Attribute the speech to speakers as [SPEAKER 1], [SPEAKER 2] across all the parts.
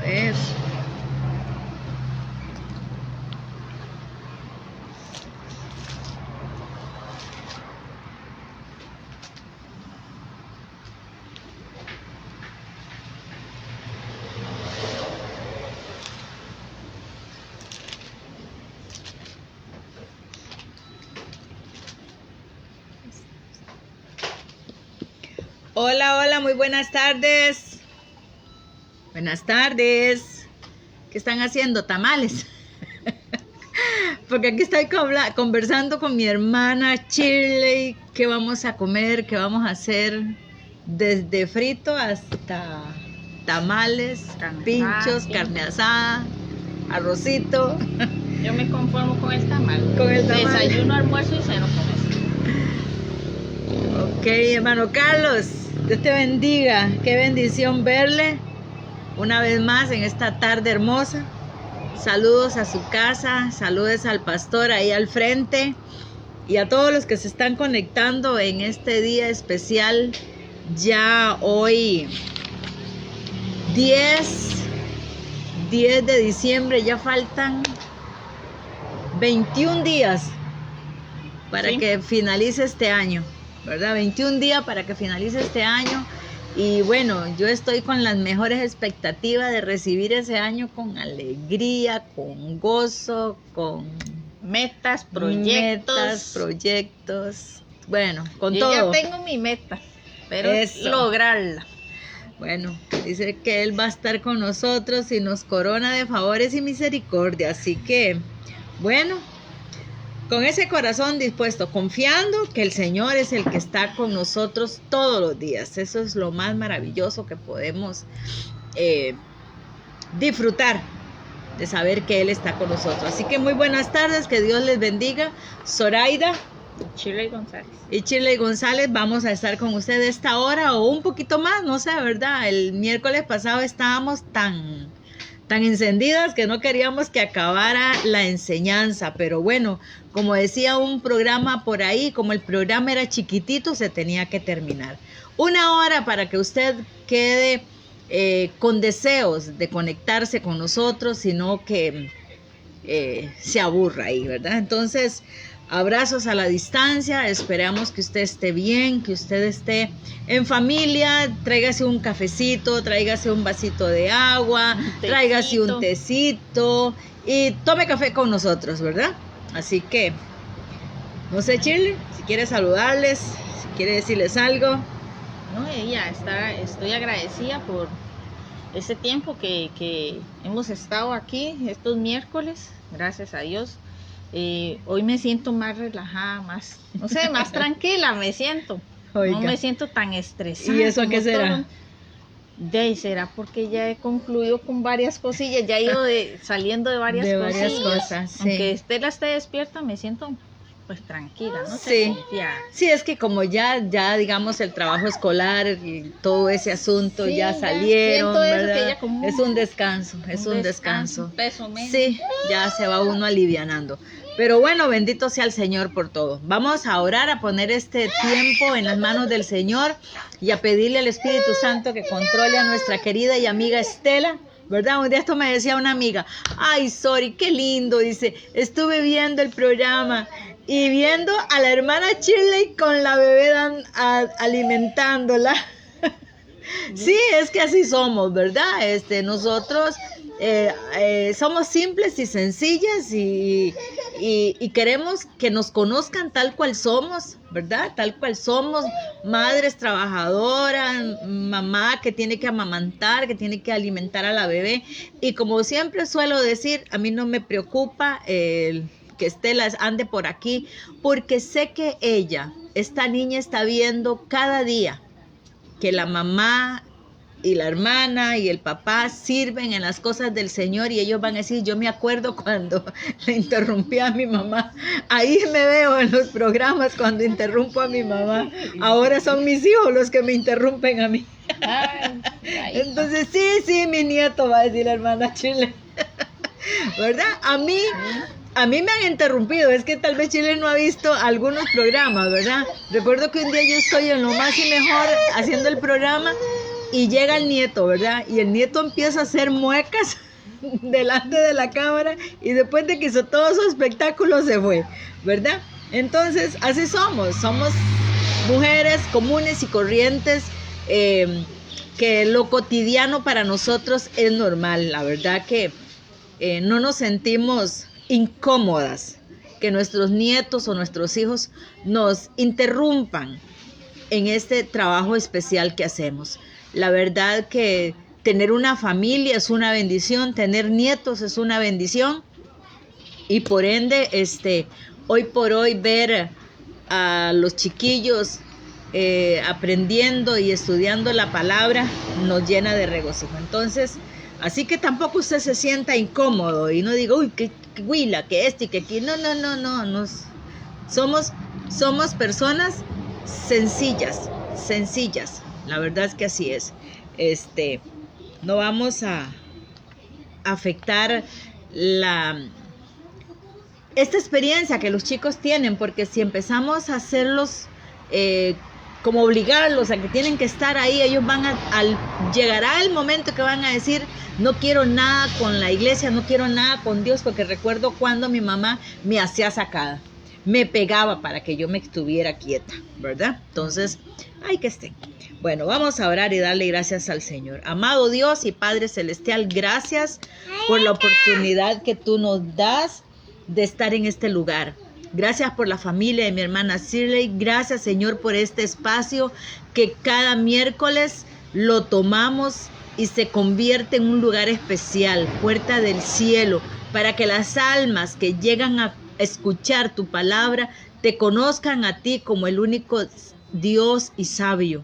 [SPEAKER 1] ver. Hola, hola, muy buenas tardes. Buenas tardes. ¿Qué están haciendo? ¿Tamales? Porque aquí estoy conversando con mi hermana Shirley. ¿Qué vamos a comer? ¿Qué vamos a hacer? Desde frito hasta tamales, pinchos, carne asada, arrocito.
[SPEAKER 2] Yo me conformo con el tamal.
[SPEAKER 1] Con el tamal.
[SPEAKER 2] Desayuno, almuerzo y ceno con eso.
[SPEAKER 1] Ok, hermano Carlos, Dios te bendiga. Qué bendición verle una vez más en esta tarde hermosa. Saludos a su casa, saludos al pastor ahí al frente y a todos los que se están conectando en este día especial. Ya hoy 10 de diciembre, ya faltan 21 días para que finalice este año, ¿verdad? 21 días para que finalice este año. Y bueno, yo estoy con las mejores expectativas de recibir ese año con alegría, con gozo, con
[SPEAKER 2] metas,
[SPEAKER 1] proyectos. Bueno, con
[SPEAKER 2] yo
[SPEAKER 1] todo.
[SPEAKER 2] Ya tengo mi meta, pero lograrla.
[SPEAKER 1] Bueno, dice que Él va a estar con nosotros y nos corona de favores y misericordia. Así que, bueno, con ese corazón dispuesto, confiando que el Señor es el que está con nosotros todos los días. Eso es lo más maravilloso que podemos disfrutar, de saber que Él está con nosotros. Así que muy buenas tardes, que Dios les bendiga. Zoraida y Shirley González, vamos a estar con ustedes esta hora o un poquito más, no sé, ¿verdad? El miércoles pasado estábamos tan encendidas que no queríamos que acabara la enseñanza, pero bueno, como decía un programa por ahí, como el programa era chiquitito, se tenía que terminar. Una hora para que usted quede con deseos de conectarse con nosotros, sino que se aburra ahí, ¿verdad? Entonces, abrazos a la distancia, esperamos que usted esté bien, que usted esté en familia, tráigase un cafecito, tráigase un vasito de agua, tráigase un tecito y tome café con nosotros, ¿verdad? Así que, no sé, Shirley, si quiere saludarles, si quiere decirles algo.
[SPEAKER 2] No, estoy agradecida por ese tiempo que hemos estado aquí, estos miércoles, gracias a Dios. Hoy me siento más relajada, más tranquila me siento. Oiga. No me siento tan estresada.
[SPEAKER 1] ¿Y eso a qué será?
[SPEAKER 2] Será porque ya he concluido con varias cosillas, ya he ido saliendo de varias
[SPEAKER 1] cosas. Sí.
[SPEAKER 2] Aunque Estela esté despierta, me siento pues tranquila, ¿no?
[SPEAKER 1] Sí. Sí, es que como ya digamos el trabajo escolar y todo ese asunto sí, ya salieron, ¿verdad? Es un descanso, un descanso.
[SPEAKER 2] Peso menos.
[SPEAKER 1] Sí, ya se va uno alivianando. Pero bueno, bendito sea el Señor por todo. Vamos a orar, a poner este tiempo en las manos del Señor y a pedirle al Espíritu Santo que controle a nuestra querida y amiga Estela, ¿verdad? Un día esto me decía una amiga, ay, sorry, qué lindo, dice, estuve viendo el programa y viendo a la hermana Shirley con la bebé alimentándola. Sí, es que así somos, ¿verdad? Nosotros somos simples y sencillas y queremos que nos conozcan tal cual somos, ¿verdad? Tal cual somos, madres trabajadoras, mamá que tiene que amamantar, que tiene que alimentar a la bebé. Y como siempre suelo decir, a mí no me preocupa que Estela ande por aquí, porque sé que esta niña está viendo cada día que la mamá y la hermana y el papá sirven en las cosas del Señor y ellos van a decir, yo me acuerdo cuando le interrumpí a mi mamá, ahí me veo en los programas cuando interrumpo a mi mamá, ahora son mis hijos los que me interrumpen a mí. Entonces sí, mi nieto, va a decir la hermana Chile, ¿verdad? A mí me han interrumpido, es que tal vez Chile no ha visto algunos programas, ¿verdad? Recuerdo que un día yo estoy en Lo Más y Mejor haciendo el programa y llega el nieto, ¿verdad? Y el nieto empieza a hacer muecas delante de la cámara y después de que hizo todo su espectáculo se fue, ¿verdad? Entonces, así somos mujeres comunes y corrientes, que lo cotidiano para nosotros es normal. La verdad que no nos sentimos incómodas que nuestros nietos o nuestros hijos nos interrumpan en este trabajo especial que hacemos. La verdad que tener una familia es una bendición, tener nietos es una bendición, y por ende, hoy por hoy ver a los chiquillos aprendiendo y estudiando la palabra nos llena de regocijo. Entonces, así que tampoco usted se sienta incómodo y no diga, uy, que huila, que y que aquí. No, somos personas sencillas. La verdad es que así es. No vamos a afectar esta experiencia que los chicos tienen, porque si empezamos a hacerlos como obligarlos a que tienen que estar ahí, ellos llegará el momento que van a decir, no quiero nada con la iglesia, no quiero nada con Dios, porque recuerdo cuando mi mamá me hacía sacada, me pegaba para que yo me estuviera quieta, ¿verdad? Entonces, hay que estar. Bueno, vamos a orar y darle gracias al Señor. Amado Dios y Padre Celestial, gracias por la oportunidad que tú nos das de estar en este lugar. Gracias por la familia de mi hermana Shirley. Gracias, Señor, por este espacio que cada miércoles lo tomamos y se convierte en un lugar especial, puerta del cielo, para que las almas que llegan a escuchar tu palabra te conozcan a ti como el único Dios y sabio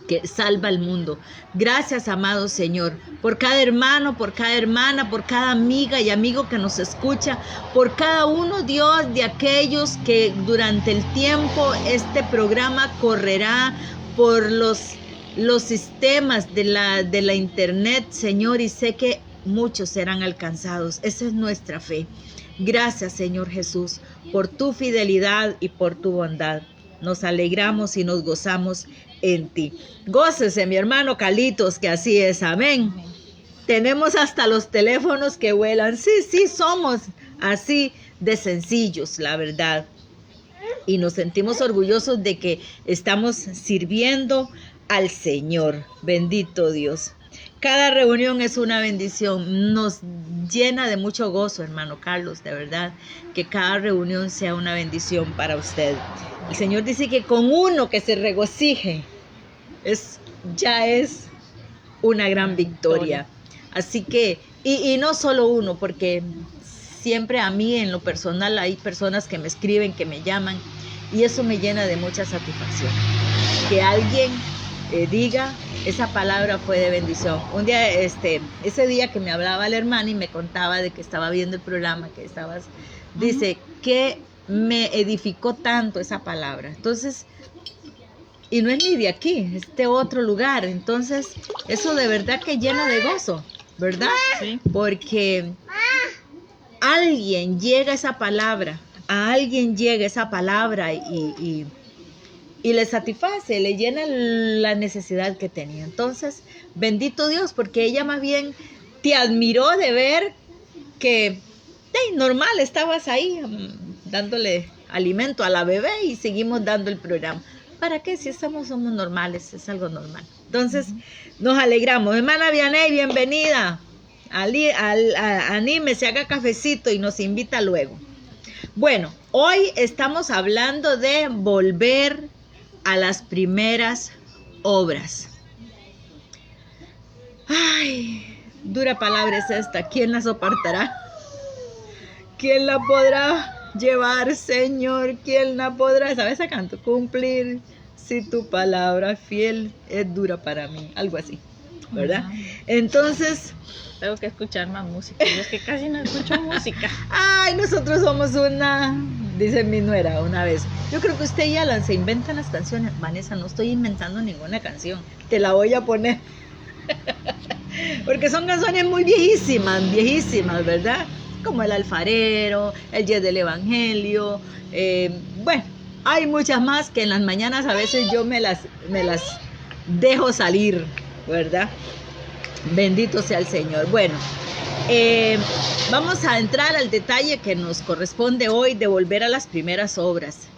[SPEAKER 1] que salva al mundo. Gracias, amado Señor, por cada hermano, por cada hermana, por cada amiga y amigo que nos escucha, por cada uno, Dios, de aquellos que durante el tiempo este programa correrá por los sistemas de la internet, Señor, y sé que muchos serán alcanzados. Esa es nuestra fe. Gracias, Señor Jesús, por tu fidelidad y por tu bondad. Nos alegramos y nos gozamos en ti. Gócese, mi hermano Carlitos, que así es. Amén. Tenemos hasta los teléfonos que vuelan. Sí, somos así de sencillos, la verdad. Y nos sentimos orgullosos de que estamos sirviendo al Señor. Bendito Dios. Cada reunión es una bendición. Nos llena de mucho gozo, hermano Carlos, de verdad, que cada reunión sea una bendición para usted. El Señor dice que con uno que se regocije ya es una gran victoria. Así que, y no solo uno, porque siempre a mí en lo personal hay personas que me escriben, que me llaman, y eso me llena de mucha satisfacción. Que alguien diga, esa palabra fue de bendición. Un día, ese día que me hablaba la hermana y me contaba de que estaba viendo el programa, dice que me edificó tanto esa palabra. Entonces, y no es ni de aquí, es de otro lugar. Entonces, eso de verdad que llena de gozo, ¿verdad? Sí. Porque a alguien llega esa palabra y le satisface, le llena la necesidad que tenía. Entonces, bendito Dios, porque ella más bien te admiró de ver que normal, estabas ahí dándole alimento a la bebé y seguimos dando el programa. ¿Para qué? Si somos normales, es algo normal. Entonces, nos alegramos. Hermana Vianey, bienvenida. Anímese, haga cafecito y nos invita luego. Bueno, hoy estamos hablando de volver a las primeras obras. Ay, dura palabra es esta. ¿Quién la soportará? ¿Quién la podrá llevar, Señor? ¿Quién la podrá? ¿Sabes ese canto? Cumplir si tu palabra fiel es dura para mí. Algo así, ¿verdad? Entonces,
[SPEAKER 2] tengo que escuchar más música. Yo es que casi no escucho música.
[SPEAKER 1] Ay, nosotros somos dice mi nuera una vez, yo creo que usted y Alan se inventan las canciones. Vanessa, no estoy inventando ninguna canción, te la voy a poner. Porque son canciones muy viejísimas, ¿verdad? Como El Alfarero, El Yes del Evangelio, bueno, hay muchas más que en las mañanas a veces yo me las dejo salir, ¿verdad? Bendito sea el Señor. Bueno, vamos a entrar al detalle que nos corresponde hoy de volver a las primeras obras.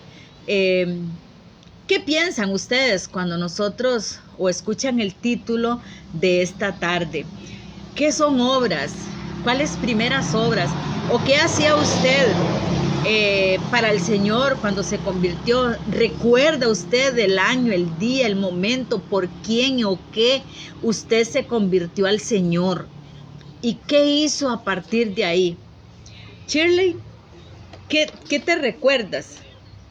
[SPEAKER 1] ¿Qué piensan ustedes cuando nosotros o escuchan el título de esta tarde? ¿Qué son obras? ¿Cuáles primeras obras? ¿O qué hacía usted para el Señor cuando se convirtió? ¿Recuerda usted el año, el día, el momento, por quién o qué usted se convirtió al Señor? ¿Y qué hizo a partir de ahí? Shirley, ¿qué te recuerdas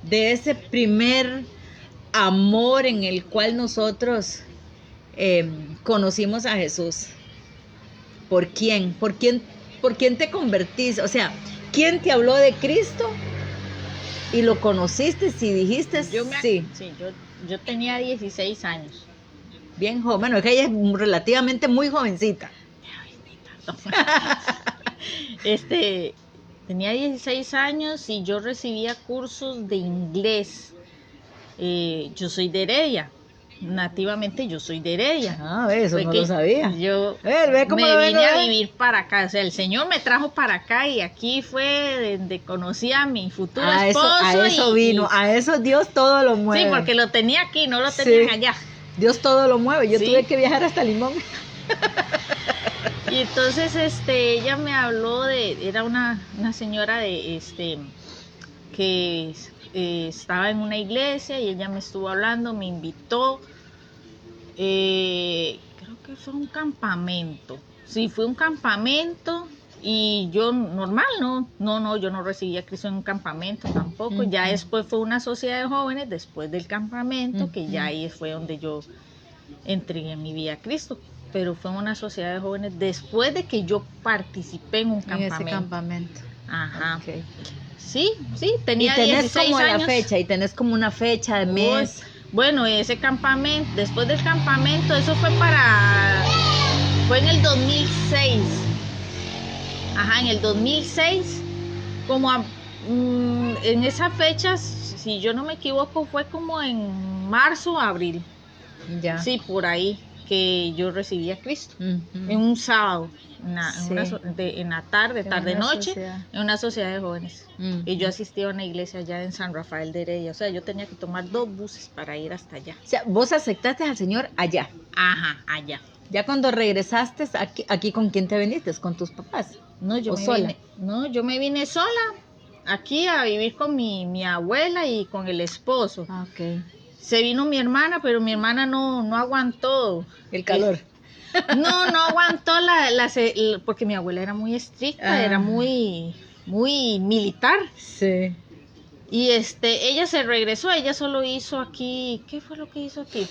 [SPEAKER 1] de ese primer amor en el cual nosotros conocimos a Jesús? ¿Por quién? ¿Por quién te convertiste? O sea, ¿quién te habló de Cristo y lo conociste y dijiste sí?
[SPEAKER 2] Sí, yo tenía 16 años.
[SPEAKER 1] Bien joven. Bueno, es que ella es relativamente muy jovencita.
[SPEAKER 2] Tenía 16 años y yo recibía cursos de inglés. Yo soy de Heredia. Nativamente yo soy de Heredia.
[SPEAKER 1] Eso no lo sabía.
[SPEAKER 2] Yo
[SPEAKER 1] ve cómo
[SPEAKER 2] me vine a vivir para acá. O sea, el Señor me trajo para acá y aquí fue donde conocí a mi futuro esposo.
[SPEAKER 1] A eso vino, a eso Dios todo lo mueve.
[SPEAKER 2] Sí, porque lo tenía aquí, no lo tenían allá.
[SPEAKER 1] Dios todo lo mueve. Yo tuve que viajar hasta Limón.
[SPEAKER 2] Y entonces ella me habló era una señora que estaba en una iglesia y ella me estuvo hablando, me invitó. Creo que fue un campamento. Sí, fue un campamento y yo normal, yo no recibí a Cristo en un campamento tampoco. Uh-huh. Ya después fue una sociedad de jóvenes después del campamento, que ya ahí fue donde yo entregué mi vida a Cristo. Pero fue una sociedad de jóvenes después de que yo participé en un campamento. En ese campamento. Ajá. Okay. Sí, tenía 16
[SPEAKER 1] como
[SPEAKER 2] años.
[SPEAKER 1] La fecha, y tenés como una fecha de mes.
[SPEAKER 2] Bueno, ese campamento, después del campamento, eso fue en el 2006. Ajá, en el 2006, en esas fechas, si yo no me equivoco, fue como en marzo o abril.
[SPEAKER 1] Ya.
[SPEAKER 2] Sí, por ahí, que yo recibí a Cristo. Uh-huh. En un sábado, en la tarde-noche, en una sociedad de jóvenes. Uh-huh. Y yo asistí a una iglesia allá en San Rafael de Heredia. O sea, yo tenía que tomar 2 buses para ir hasta allá.
[SPEAKER 1] O sea, vos aceptaste al Señor allá.
[SPEAKER 2] Ajá, allá.
[SPEAKER 1] Ya cuando regresaste, aquí ¿con quién te viniste? ¿Con tus papás?
[SPEAKER 2] No, yo me vine sola aquí a vivir con mi abuela y con el esposo.
[SPEAKER 1] Okay.
[SPEAKER 2] Se vino mi hermana, pero mi hermana no aguantó.
[SPEAKER 1] El calor.
[SPEAKER 2] No aguantó porque mi abuela era muy estricta, era muy militar.
[SPEAKER 1] Sí.
[SPEAKER 2] Y ella se regresó, ella solo hizo aquí, ¿qué fue lo que hizo aquí?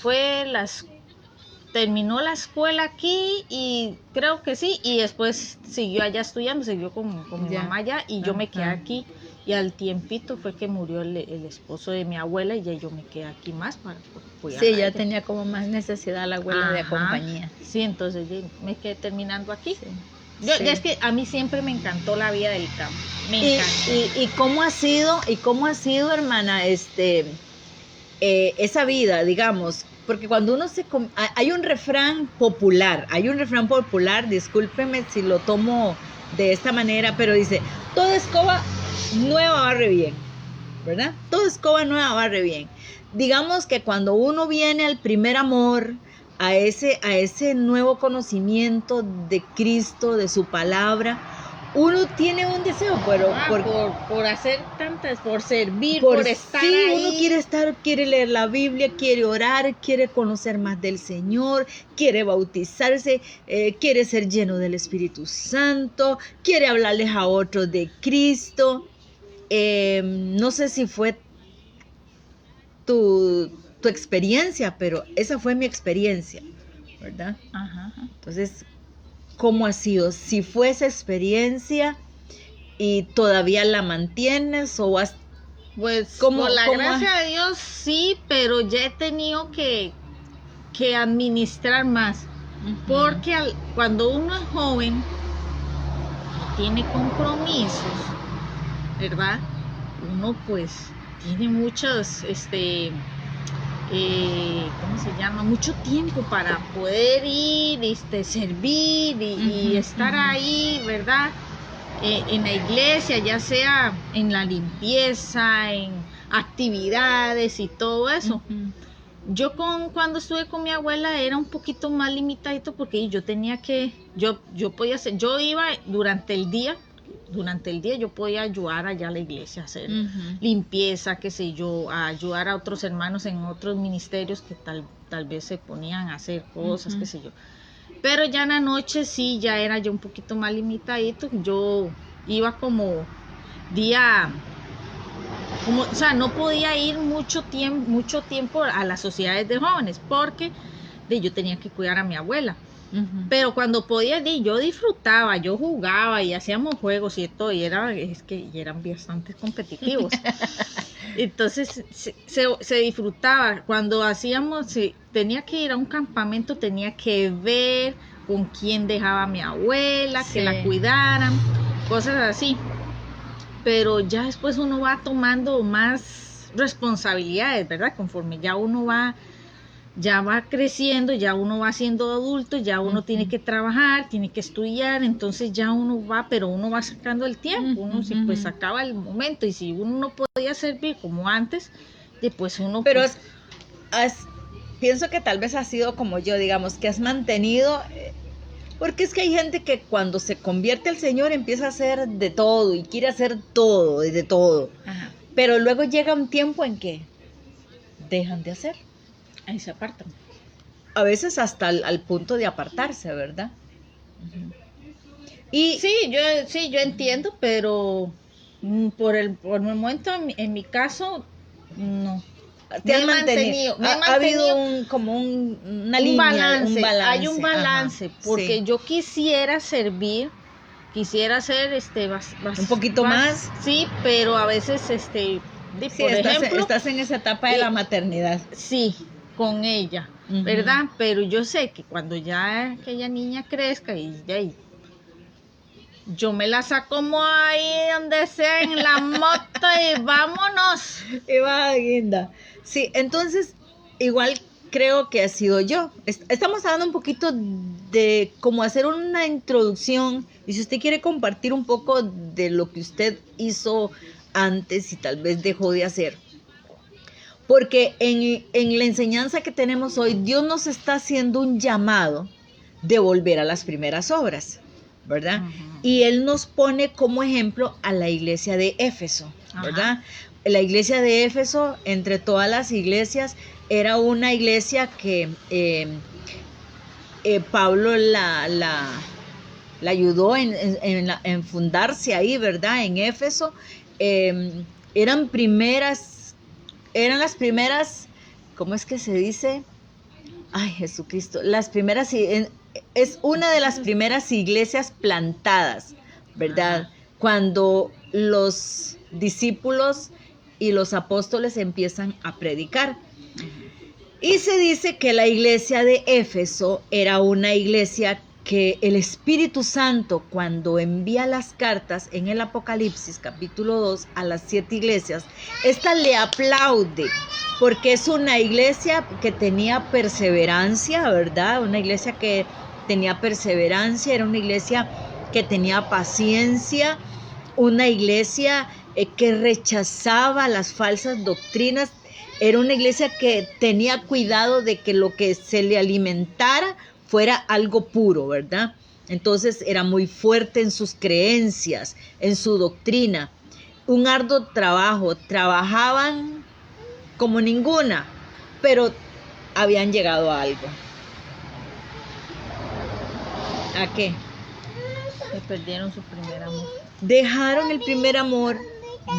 [SPEAKER 2] Terminó la escuela aquí y creo que sí, y después siguió allá estudiando, siguió con mi mamá allá y yo me quedé aquí. Y al tiempito fue que murió el esposo de mi abuela y ya yo me quedé aquí más para cuidar.
[SPEAKER 1] Sí, ya tenía como más necesidad la abuela de compañía.
[SPEAKER 2] Sí, entonces me quedé terminando aquí. Sí. Es que a mí siempre me encantó la vida del campo. Me encantó.
[SPEAKER 1] ¿Y cómo ha sido, hermana, esa vida, digamos? Porque cuando uno hay un refrán popular, discúlpeme si lo tomo de esta manera, pero dice, toda escoba nueva barre bien, ¿verdad? Toda escoba nueva barre bien. Digamos que cuando uno viene al primer amor, a ese nuevo conocimiento de Cristo, de su palabra, uno tiene un deseo, pero
[SPEAKER 2] por hacer tantas, por servir, por estar ahí.
[SPEAKER 1] Uno quiere leer la Biblia, quiere orar, quiere conocer más del Señor, quiere bautizarse, quiere ser lleno del Espíritu Santo, quiere hablarles a otros de Cristo. No sé si fue tu experiencia, pero esa fue mi experiencia, ¿verdad?
[SPEAKER 2] Ajá.
[SPEAKER 1] Entonces, ¿cómo ha sido? Si fue esa experiencia y todavía la mantienes o has...
[SPEAKER 2] Pues por la gracia de Dios sí, pero ya he tenido que administrar más. Uh-huh. Porque cuando uno es joven tiene compromisos, ¿verdad? Uno pues tiene muchos, ¿cómo se llama? Mucho tiempo para poder ir, servir y estar ahí, ¿verdad? En la iglesia, ya sea en la limpieza, en actividades y todo eso. Yo cuando estuve con mi abuela era un poquito más limitadito porque yo tenía que, yo podía hacer, yo iba durante el día yo podía ayudar allá a la iglesia, a hacer limpieza, qué sé yo, a ayudar a otros hermanos en otros ministerios que tal vez se ponían a hacer cosas, qué sé yo. Pero ya en la noche sí, ya era yo un poquito más limitadito, yo iba como día... o sea, no podía ir mucho tiempo a las sociedades de jóvenes porque yo tenía que cuidar a mi abuela. Pero cuando podía, yo disfrutaba, yo jugaba y hacíamos juegos y todo, y eran bastante competitivos. Entonces se disfrutaba. Cuando tenía que ir a un campamento, tenía que ver con quién dejaba a mi abuela, que la cuidaran, cosas así. Pero ya después uno va tomando más responsabilidades, ¿verdad? Conforme ya uno va creciendo, ya uno va siendo adulto, ya uno tiene que trabajar, tiene que estudiar, entonces ya uno va sacando el tiempo, uno pues sacaba el momento, y si uno no podía servir como antes, después uno...
[SPEAKER 1] Pero pienso que tal vez ha sido como yo, digamos, que has mantenido... Porque es que hay gente que cuando se convierte al Señor empieza a hacer de todo y quiere hacer todo y de todo.
[SPEAKER 2] Ajá.
[SPEAKER 1] Pero luego llega un tiempo en que dejan de hacer.
[SPEAKER 2] Ahí se apartan.
[SPEAKER 1] A veces hasta al punto de apartarse, ¿verdad?
[SPEAKER 2] Y yo entiendo, pero por el momento en mi caso no.
[SPEAKER 1] Me he mantenido. Ha habido una línea, un balance.
[SPEAKER 2] Hay un balance, porque
[SPEAKER 1] sí.
[SPEAKER 2] yo quisiera servir, quisiera hacer
[SPEAKER 1] un poquito más.
[SPEAKER 2] Sí, pero a veces por ejemplo,
[SPEAKER 1] estás en esa etapa de la maternidad.
[SPEAKER 2] Sí, con ella, ¿verdad? Pero yo sé que cuando ya aquella niña crezca yo me la saco ahí donde sea en la moto y vámonos.
[SPEAKER 1] Y va, guinda. Sí, entonces igual creo que ha sido yo. Estamos hablando un poquito de cómo hacer una introducción, y si usted quiere compartir un poco de lo que usted hizo antes y tal vez dejó de hacer. Porque en la enseñanza que tenemos hoy, Dios nos está haciendo un llamado de volver a las primeras obras, ¿verdad? Y Él nos pone como ejemplo a la iglesia de Éfeso, ¿verdad? La iglesia de Éfeso, entre todas las iglesias, era una iglesia que Pablo la ayudó en fundarse ahí, ¿verdad? En Éfeso. Eran las primeras, ¿cómo es que se dice? Ay, Jesucristo, es una de las primeras iglesias plantadas, ¿verdad? Cuando los discípulos y los apóstoles empiezan a predicar. Y se dice que la iglesia de Éfeso era una iglesia que el Espíritu Santo, cuando envía las cartas en el Apocalipsis capítulo 2 a las 7 iglesias, esta le aplaude, porque es una iglesia que tenía perseverancia, ¿verdad? Una iglesia que tenía perseverancia, era una iglesia que tenía paciencia, una iglesia que rechazaba las falsas doctrinas, era una iglesia que tenía cuidado de que lo que se le alimentara fuera algo puro, ¿verdad? Entonces era muy fuerte en sus creencias, en su doctrina. Un arduo trabajo, trabajaban como ninguna, pero habían llegado a algo. ¿A qué?
[SPEAKER 2] Que perdieron su primer amor.
[SPEAKER 1] Dejaron el primer amor,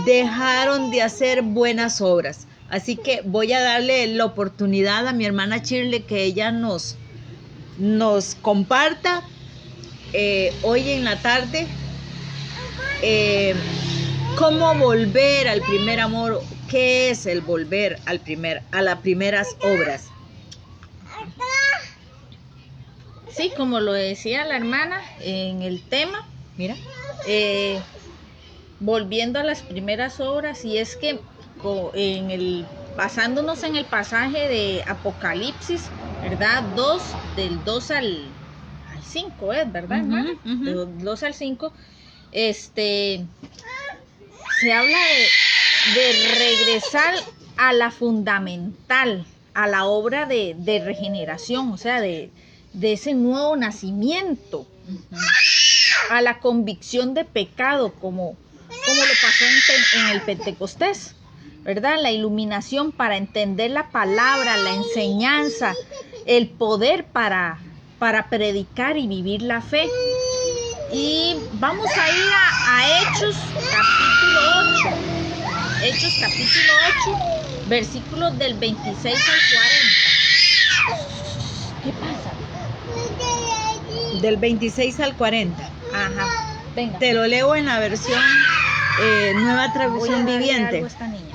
[SPEAKER 1] dejaron de hacer buenas obras. Así que voy a darle la oportunidad a mi hermana Shirley que ella nos comparta hoy en la tarde cómo volver al primer amor, qué es el volver a las primeras obras.
[SPEAKER 2] Sí, como lo decía la hermana en el tema,
[SPEAKER 1] Mira,
[SPEAKER 2] volviendo a las primeras obras, y es que basándonos en el pasaje de Apocalipsis, ¿verdad? 2, del 2 al 5, ¿es verdad, hermano? Del 2 al 5, se habla de regresar a la fundamental, a la obra de regeneración, o sea, de ese nuevo nacimiento, a la convicción de pecado, como lo pasó en el Pentecostés, ¿verdad? La iluminación para entender la palabra, la enseñanza, el poder para predicar y vivir la fe. Y vamos a ir a Hechos capítulo 8. Hechos capítulo 8, versículos del 26 al 40. ¿Qué pasa?
[SPEAKER 1] Del 26 al 40.
[SPEAKER 2] Ajá. Venga.
[SPEAKER 1] Te lo leo en la versión Nueva Traducción Viviente.
[SPEAKER 2] Algo a esta niña.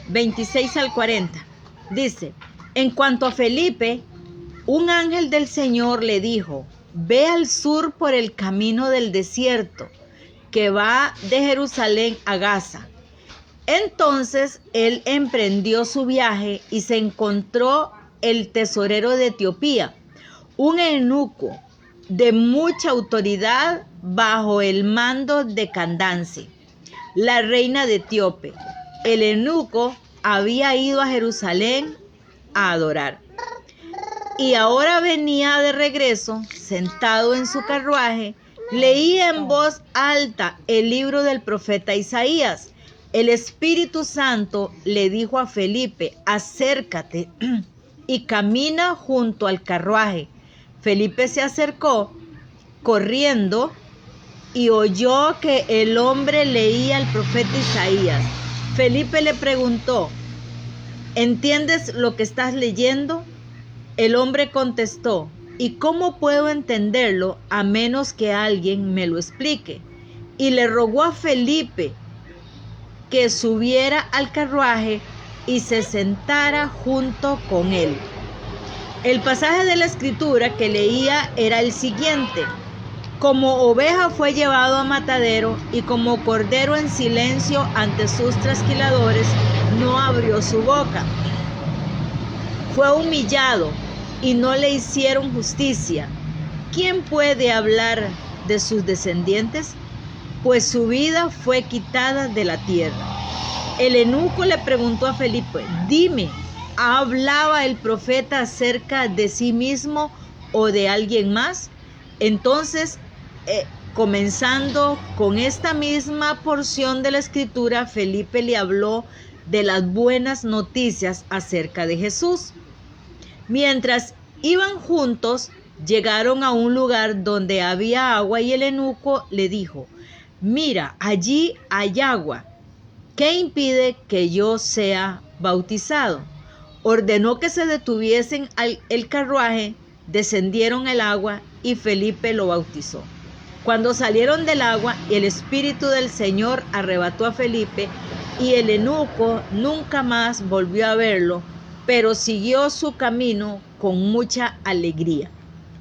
[SPEAKER 1] 26 al 40. Dice: en cuanto a Felipe, un ángel del Señor le dijo: ve al sur por el camino del desierto que va de Jerusalén a Gaza. Entonces él emprendió su viaje y se encontró el tesorero de Etiopía, un eunuco de mucha autoridad bajo el mando de Candace, la reina de Etíope. El eunuco había ido a Jerusalén a adorar y ahora venía de regreso, sentado en su carruaje, leía en voz alta el libro del profeta Isaías. El Espíritu Santo le dijo a Felipe: acércate y camina junto al carruaje. Felipe se acercó corriendo y oyó que el hombre leía el profeta Isaías. Felipe le preguntó: ¿entiendes lo que estás leyendo? El hombre contestó: ¿y cómo puedo entenderlo a menos que alguien me lo explique? Y le rogó a Felipe que subiera al carruaje y se sentara junto con él. El pasaje de la escritura que leía era el siguiente: como oveja fue llevado a matadero, y como cordero en silencio ante sus trasquiladores, no abrió su boca. Fue humillado y no le hicieron justicia. ¿Quién puede hablar de sus descendientes? Pues su vida fue quitada de la tierra. El eunuco le preguntó a Felipe: dime, ¿hablaba el profeta acerca de sí mismo o de alguien más? Entonces, comenzando con esta misma porción de la escritura, Felipe le habló de las buenas noticias acerca de Jesús. Mientras iban juntos, llegaron a un lugar donde había agua y el eunuco le dijo: mira, allí hay agua. ¿Qué impide que yo sea bautizado? Ordenó que se detuviesen el carruaje, descendieron el agua y Felipe lo bautizó. Cuando salieron del agua, el Espíritu del Señor arrebató a Felipe y el eunuco nunca más volvió a verlo, pero siguió su camino con mucha alegría.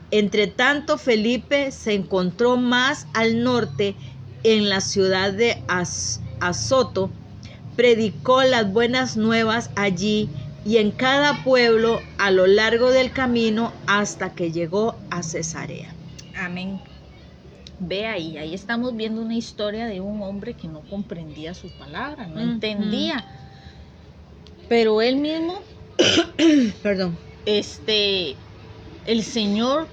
[SPEAKER 1] Entre tanto, Felipe se encontró más al norte, en la ciudad de Azoto. Predicó las buenas nuevas allí y en cada pueblo a lo largo del camino hasta que llegó a Cesarea.
[SPEAKER 2] Amén. Ve ahí estamos viendo una historia de un hombre que no comprendía su palabra, no entendía. Pero él mismo,
[SPEAKER 1] perdón,
[SPEAKER 2] el Señor,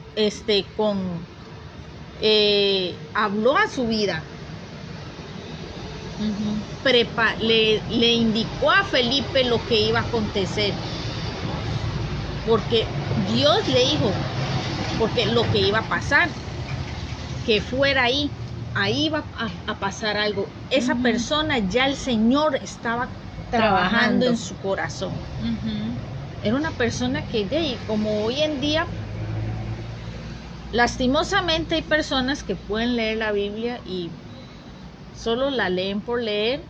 [SPEAKER 2] habló a su vida. Le indicó a Felipe lo que iba a acontecer, porque Dios le dijo, porque lo que iba a pasar, que fuera ahí iba a pasar algo. Esa persona ya el Señor estaba trabajando en su corazón. Era una persona que, como hoy en día, lastimosamente hay personas que pueden leer la Biblia y solo la leen por leer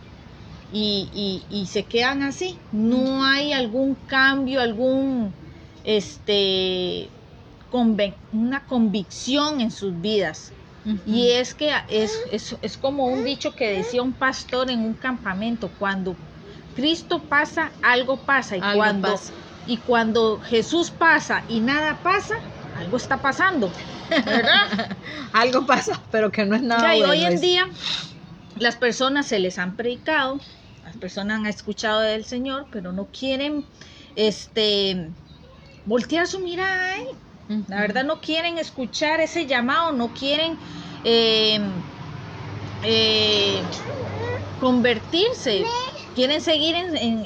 [SPEAKER 2] y se quedan así. No hay algún cambio, una convicción en sus vidas. Y es que es como un dicho que decía un pastor en un campamento: cuando Cristo pasa, algo pasa.
[SPEAKER 1] Algo pasa.
[SPEAKER 2] Y cuando Jesús pasa y nada pasa, algo está pasando, ¿verdad?
[SPEAKER 1] Algo pasa, pero que no es nada
[SPEAKER 2] Ya, y
[SPEAKER 1] bueno.
[SPEAKER 2] hoy en día las personas se les han predicado, las personas han escuchado del Señor, pero no quieren voltear su mirada a Él. La verdad no quieren escuchar ese llamado, no quieren convertirse, quieren seguir en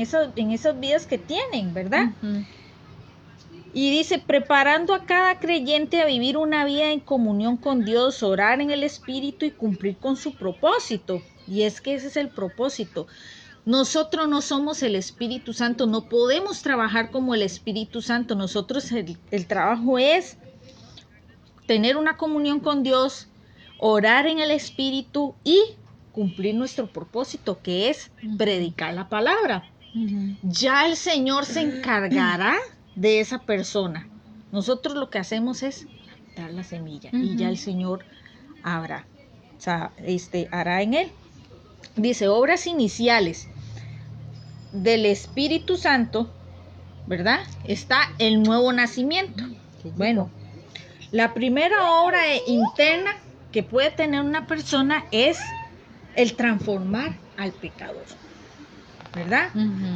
[SPEAKER 2] esas vidas que tienen, ¿verdad?
[SPEAKER 1] Ujú.
[SPEAKER 2] Y dice, preparando a cada creyente a vivir una vida en comunión con Dios, orar en el Espíritu y cumplir con su propósito. Y es que ese es el propósito. Nosotros no somos el Espíritu Santo, no podemos trabajar como el Espíritu Santo. Nosotros el trabajo es tener una comunión con Dios, orar en el Espíritu y cumplir nuestro propósito, que es predicar la palabra.
[SPEAKER 1] Ujú.
[SPEAKER 2] Ya el Señor se encargará de esa persona. Nosotros lo que hacemos es dar la semilla y ya el Señor hará, o sea, hará en él. Dice, obras iniciales del Espíritu Santo, ¿verdad? Está el nuevo nacimiento. Bueno, la primera obra interna que puede tener una persona es el transformar al pecador, ¿verdad?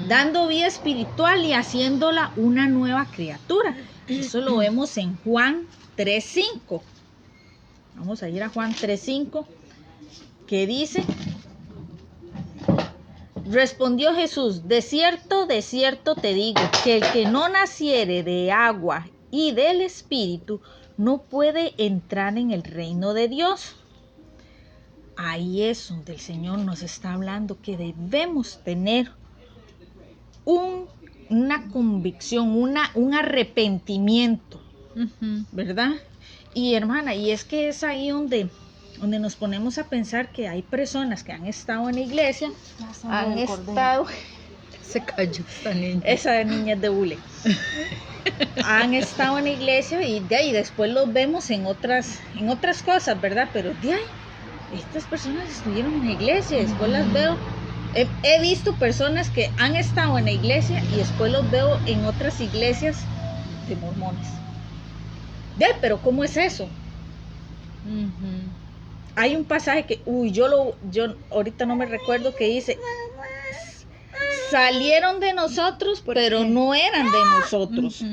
[SPEAKER 2] Dando vida espiritual y haciéndola una nueva criatura. Eso lo vemos en Juan 3:5. Vamos a ir a Juan 3:5, que dice, respondió Jesús, de cierto te digo, que el que no naciere de agua y del Espíritu no puede entrar en el reino de Dios. Ahí es donde el Señor nos está hablando que debemos tener una convicción, un arrepentimiento, ¿verdad? Y hermana, y es que es ahí donde nos ponemos a pensar que hay personas que han estado en la iglesia,
[SPEAKER 1] Se cayó esta niña.
[SPEAKER 2] esa niña es de hule, han estado en la iglesia y de ahí después los vemos en otras cosas, ¿verdad? Pero de ahí, estas personas estuvieron en la iglesia, después las veo. He visto personas que han estado en la iglesia y después los veo en otras iglesias de mormones. Pero ¿cómo es eso? Hay un pasaje que, yo ahorita no me recuerdo, que dice, salieron de nosotros, pero no eran de nosotros,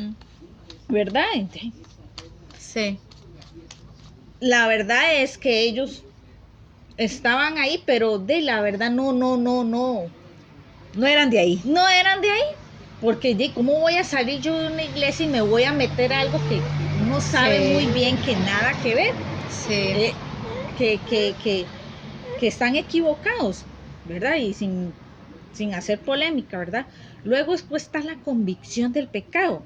[SPEAKER 2] ¿verdad?
[SPEAKER 1] Sí.
[SPEAKER 2] La verdad es que ellos estaban ahí, pero de la verdad no
[SPEAKER 1] eran de ahí.
[SPEAKER 2] No eran de ahí, porque ¿cómo voy a salir yo de una iglesia y me voy a meter a algo que uno sabe muy bien que nada que ver?
[SPEAKER 1] Sí.
[SPEAKER 2] Que están equivocados, ¿verdad? Y sin hacer polémica, ¿verdad? Luego después está la convicción del pecado,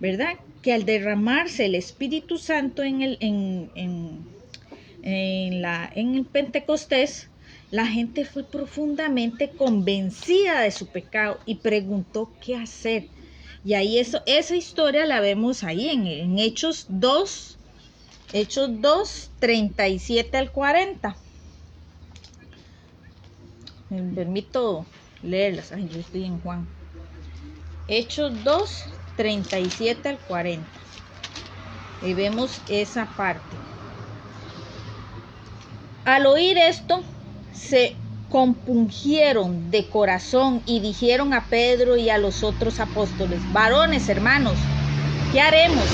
[SPEAKER 2] ¿verdad? Que al derramarse el Espíritu Santo en el Pentecostés, la gente fue profundamente convencida de su pecado y preguntó qué hacer. Y ahí esa historia la vemos ahí en Hechos 2, 37 al 40. Me permito leerlas. Ay, yo estoy en Juan. Hechos 2, 37 al 40. Y vemos esa parte. Al oír esto, se compungieron de corazón y dijeron a Pedro y a los otros apóstoles, varones, hermanos, ¿qué haremos?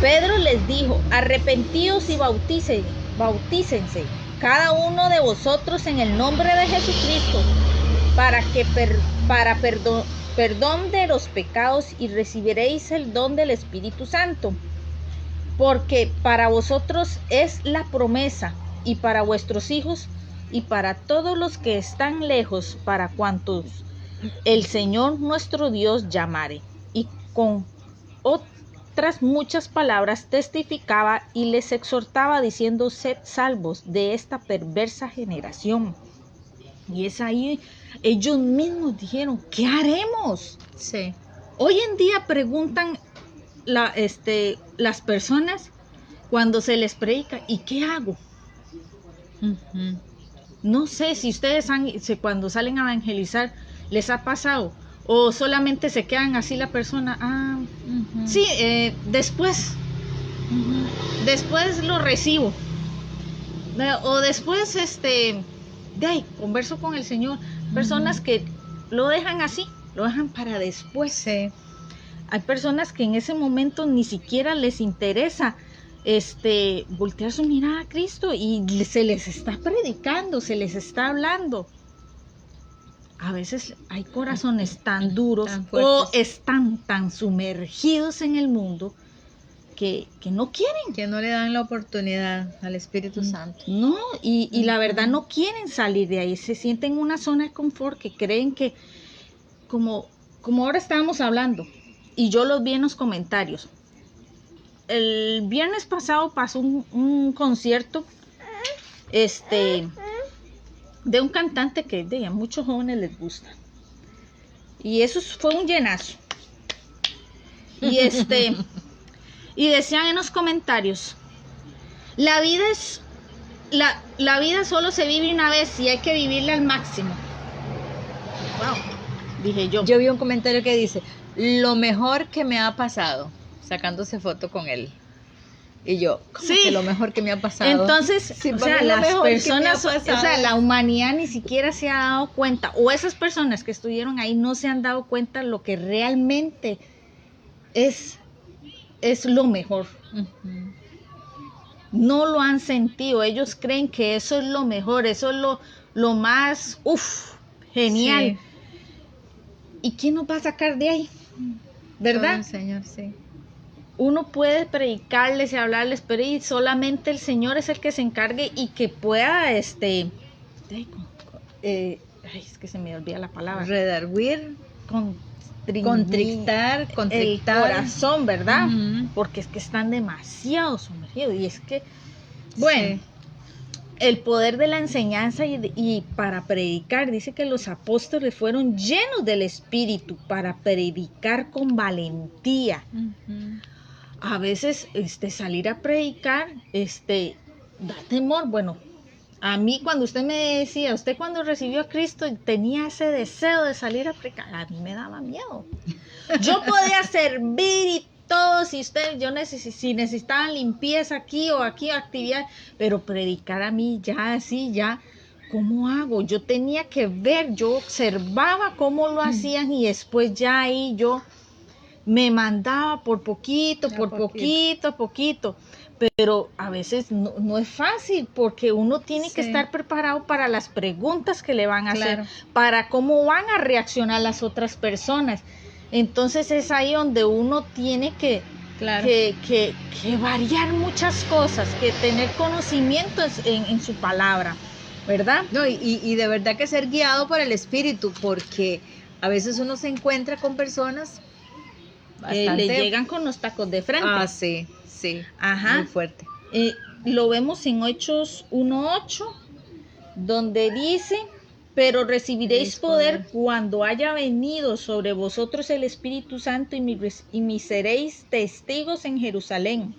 [SPEAKER 2] Pedro les dijo, arrepentíos y bautícense, cada uno de vosotros en el nombre de Jesucristo, para perdón de los pecados y recibiréis el don del Espíritu Santo, porque para vosotros es la promesa, y para vuestros hijos, y para todos los que están lejos, para cuantos el Señor nuestro Dios llamare. Y con otras muchas palabras testificaba y les exhortaba diciendo, sed salvos de esta perversa generación. Y es ahí, ellos mismos dijeron, ¿qué haremos?
[SPEAKER 1] Sí.
[SPEAKER 2] Hoy en día preguntan las personas cuando se les predica, ¿y qué hago? No sé si ustedes cuando salen a evangelizar les ha pasado o solamente se quedan así la persona, sí, después lo recibo, o después de ahí converso con el Señor. Personas que lo dejan así, lo dejan para después.
[SPEAKER 1] Sí.
[SPEAKER 2] Hay personas que en ese momento ni siquiera les interesa voltear su mirada a Cristo y se les está predicando, se les está hablando. A veces hay corazones tan duros o están tan sumergidos en el mundo que no quieren.
[SPEAKER 1] Que no le dan la oportunidad al Espíritu Santo.
[SPEAKER 2] No, y la verdad no quieren salir de ahí. Se sienten en una zona de confort que creen que, como ahora estábamos hablando, y yo los vi en los comentarios. El viernes pasado pasó un concierto de un cantante que a muchos jóvenes les gusta. Y eso fue un llenazo. Y y decían en los comentarios, la vida solo se vive una vez y hay que vivirla al máximo. Wow, dije yo.
[SPEAKER 1] Yo vi un comentario que dice, lo mejor que me ha pasado, sacándose foto con él. Y yo, ¿cómo que lo mejor que me ha pasado?
[SPEAKER 2] Entonces,
[SPEAKER 1] Sí,
[SPEAKER 2] o sea, las personas,
[SPEAKER 1] o sea,
[SPEAKER 2] la humanidad ni siquiera se ha dado cuenta, o esas personas que estuvieron ahí no se han dado cuenta lo que realmente es lo mejor. No lo han sentido, ellos creen que eso es lo mejor, eso es lo más, genial. Sí. ¿Y quién nos va a sacar de ahí? ¿Verdad?
[SPEAKER 1] Oh, Señor, sí.
[SPEAKER 2] Uno puede predicarles y hablarles, pero solamente el Señor es el que se encargue y que pueda, es que se me olvida la palabra.
[SPEAKER 1] Redarguir, contrictar
[SPEAKER 2] el corazón, ¿verdad? Porque es que están demasiado sumergidos y es que, bueno, sí. El poder de la enseñanza y para predicar, dice que los apóstoles fueron llenos del Espíritu para predicar con valentía. A veces salir a predicar da temor. Bueno, a mí cuando usted me decía, usted cuando recibió a Cristo tenía ese deseo de salir a predicar, a mí me daba miedo. Yo podía servir y todo, si necesitaban limpieza aquí o actividad, pero predicar a mí ya, ¿cómo hago? Yo tenía que ver, yo observaba cómo lo hacían y después ya ahí yo me mandaba por poquito, pero a veces no es fácil porque uno tiene que estar preparado para las preguntas que le van a hacer, para cómo van a reaccionar las otras personas. Entonces es ahí donde uno tiene que variar muchas cosas, que tener conocimiento en su palabra, ¿verdad?
[SPEAKER 1] No, y de verdad que ser guiado por el Espíritu, porque a veces uno se encuentra con personas
[SPEAKER 2] le llegan con los tacos de frente.
[SPEAKER 1] Ah, sí,
[SPEAKER 2] ajá,
[SPEAKER 1] muy fuerte.
[SPEAKER 2] Lo vemos en Hechos 1:8, donde dice, pero recibiréis poder cuando haya venido sobre vosotros el Espíritu Santo y me seréis testigos en Jerusalén,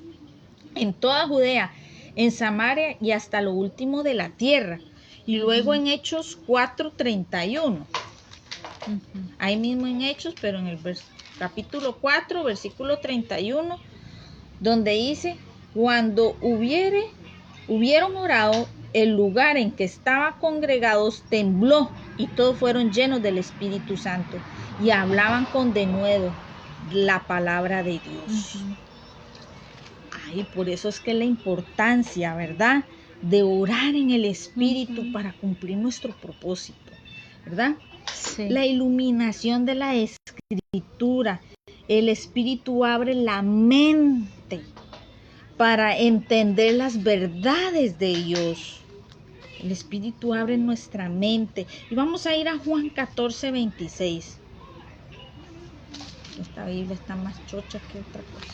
[SPEAKER 2] en toda Judea, en Samaria y hasta lo último de la tierra. Y luego en Hechos 4:31, ahí mismo en Hechos, pero en el capítulo 4, versículo 31, donde dice, cuando hubieron orado, el lugar en que estaban congregados tembló y todos fueron llenos del Espíritu Santo y hablaban con denuedo la palabra de Dios. Ay, por eso es que la importancia, ¿verdad?, de orar en el Espíritu para cumplir nuestro propósito, ¿verdad? Sí. La iluminación de la Escritura, el Espíritu abre la mente para entender las verdades de Dios. El Espíritu abre nuestra mente. Y vamos a ir a Juan 14:26. Esta Biblia está más chocha que otra cosa.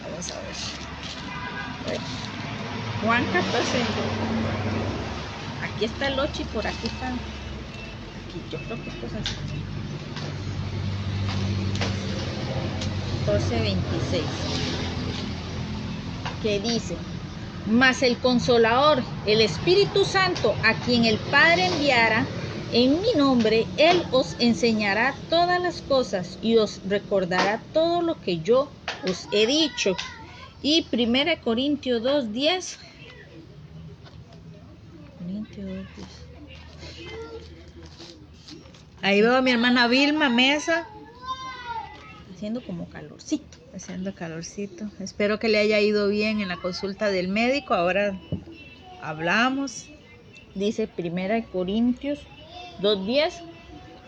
[SPEAKER 2] Vamos a ver. Bueno, Juan 14. Aquí está el 8 y por aquí está. Aquí, yo creo que esto es así. 14:26. Que dice: Mas el Consolador, el Espíritu Santo, a quien el Padre enviara en mi nombre, Él os enseñará todas las cosas y os recordará todo lo que yo os he dicho. Y 1 Corintios 2:10.
[SPEAKER 1] Ahí veo a mi hermana Vilma Mesa.
[SPEAKER 2] Haciendo como calorcito.
[SPEAKER 1] Haciendo calorcito. Espero que le haya ido bien en la consulta del médico. Ahora hablamos.
[SPEAKER 2] Dice 1 Corintios 2:10.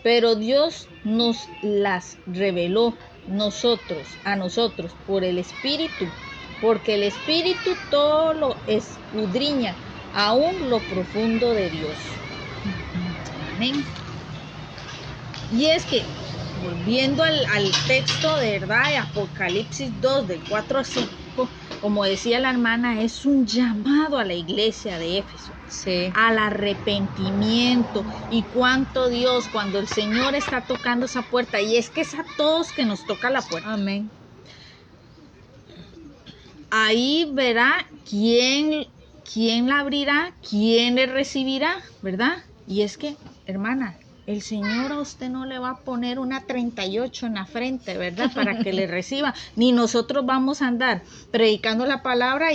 [SPEAKER 2] Pero Dios nos las reveló a nosotros por el Espíritu, porque el Espíritu todo lo escudriña, aún lo profundo de Dios. Amén. Y es que, volviendo al texto de verdad de Apocalipsis 2, del 4 al 5, como decía la hermana, es un llamado a la iglesia de Éfeso,
[SPEAKER 1] Sí.
[SPEAKER 2] al arrepentimiento. Y cuánto Dios, cuando el Señor está tocando esa puerta, y es que es a todos que nos toca la puerta.
[SPEAKER 1] Amén.
[SPEAKER 2] Ahí verá quién la abrirá, quién le recibirá, ¿verdad? Y es que, hermana, el Señor a usted no le va a poner una 38 en la frente, ¿verdad? Para que le reciba. Ni nosotros vamos a andar predicando la palabra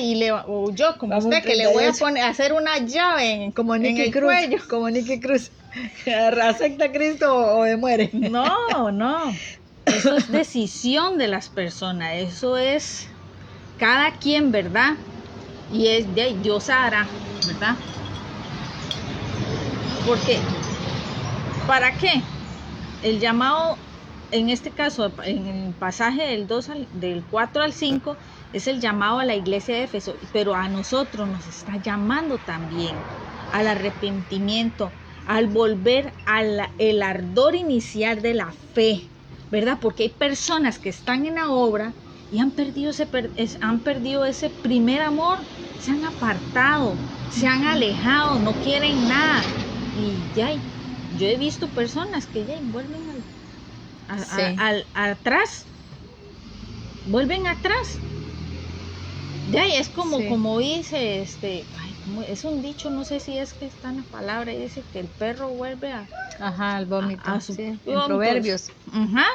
[SPEAKER 2] o yo, como
[SPEAKER 1] Vamos
[SPEAKER 2] usted, que le voy a
[SPEAKER 1] 38.
[SPEAKER 2] hacer una llave
[SPEAKER 1] Como
[SPEAKER 2] en
[SPEAKER 1] Nicky
[SPEAKER 2] el
[SPEAKER 1] Cruz.
[SPEAKER 2] cuello.
[SPEAKER 1] Como Nicky Cruz. ¿Acepta a Cristo o muere?
[SPEAKER 2] No, no. Eso es decisión de las personas. Eso es cada quien, ¿verdad? Y es de Dios hará, ¿verdad? Porque, ¿para qué? El llamado, en este caso, en el pasaje del 4 al 5, es el llamado a la iglesia de Éfeso, pero a nosotros nos está llamando también al arrepentimiento, al volver el ardor inicial de la fe, ¿verdad? Porque hay personas que están en la obra y han perdido ese primer amor, se han apartado, se han alejado, no quieren nada. Y ya, yo he visto personas que ya vuelven atrás, vuelven atrás. Ya, y es como,
[SPEAKER 1] Sí.
[SPEAKER 2] como dice, es un dicho, no sé si es que está en la palabra, y dice que el perro vuelve
[SPEAKER 1] Ajá, al vómito.
[SPEAKER 2] a su
[SPEAKER 1] Sí, en
[SPEAKER 2] vómito.
[SPEAKER 1] Proverbios.
[SPEAKER 2] Ajá,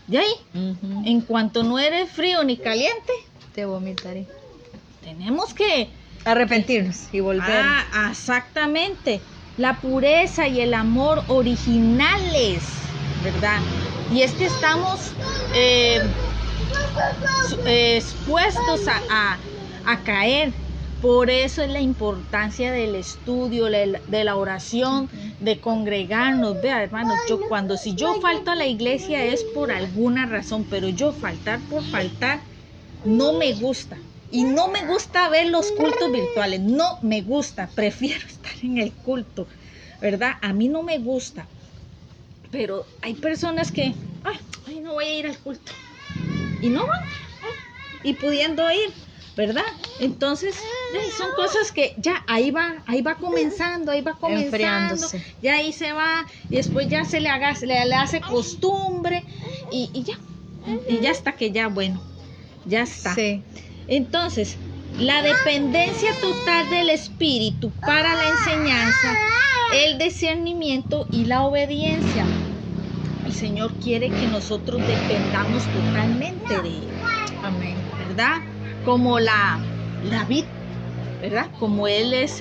[SPEAKER 2] ya,
[SPEAKER 1] Ujú.
[SPEAKER 2] en cuanto no eres frío ni caliente,
[SPEAKER 1] Te vomitaré.
[SPEAKER 2] tenemos que
[SPEAKER 1] Arrepentirnos y volver.
[SPEAKER 2] Exactamente. La pureza y el amor originales, ¿verdad? Y es que estamos expuestos a caer. Por eso es la importancia del estudio, de la oración, de congregarnos. Vea, hermanos, si yo falto a la iglesia es por alguna razón, pero yo faltar por faltar no me gusta. Y no me gusta ver los cultos virtuales, no me gusta, prefiero estar en el culto, ¿verdad? A mí no me gusta, pero hay personas que, ay, no voy a ir al culto, y no van, y pudiendo ir, ¿verdad? Entonces, son cosas que ya ahí va comenzando,
[SPEAKER 1] Enfriándose.
[SPEAKER 2] ya ahí se va, y después ya se le hace costumbre, y ya hasta que ya, bueno, ya está.
[SPEAKER 1] Sí.
[SPEAKER 2] Entonces, la dependencia total del Espíritu para la enseñanza, el discernimiento y la obediencia. El Señor quiere que nosotros dependamos totalmente de Él.
[SPEAKER 1] Amén.
[SPEAKER 2] ¿Verdad? Como la vid, ¿verdad? Como Él es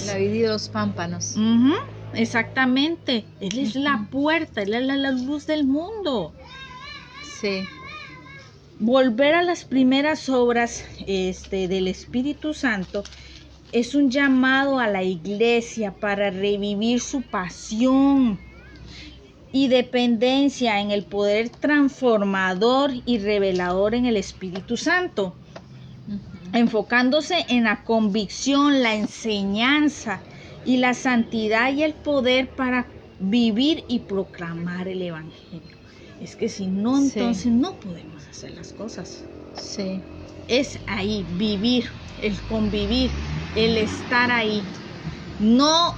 [SPEAKER 1] La vida y los pámpanos.
[SPEAKER 2] Ujú, exactamente. Él es la puerta, Él es la luz del mundo.
[SPEAKER 1] Sí.
[SPEAKER 2] Volver a las primeras obras del Espíritu Santo es un llamado a la iglesia para revivir su pasión y dependencia en el poder transformador y revelador en el Espíritu Santo, enfocándose en la convicción, la enseñanza y la santidad y el poder para vivir y proclamar el Evangelio. Es que si no,
[SPEAKER 1] Sí.
[SPEAKER 2] entonces no podemos hacer las cosas.
[SPEAKER 1] Sí.
[SPEAKER 2] Es ahí, vivir, el convivir, el estar ahí. No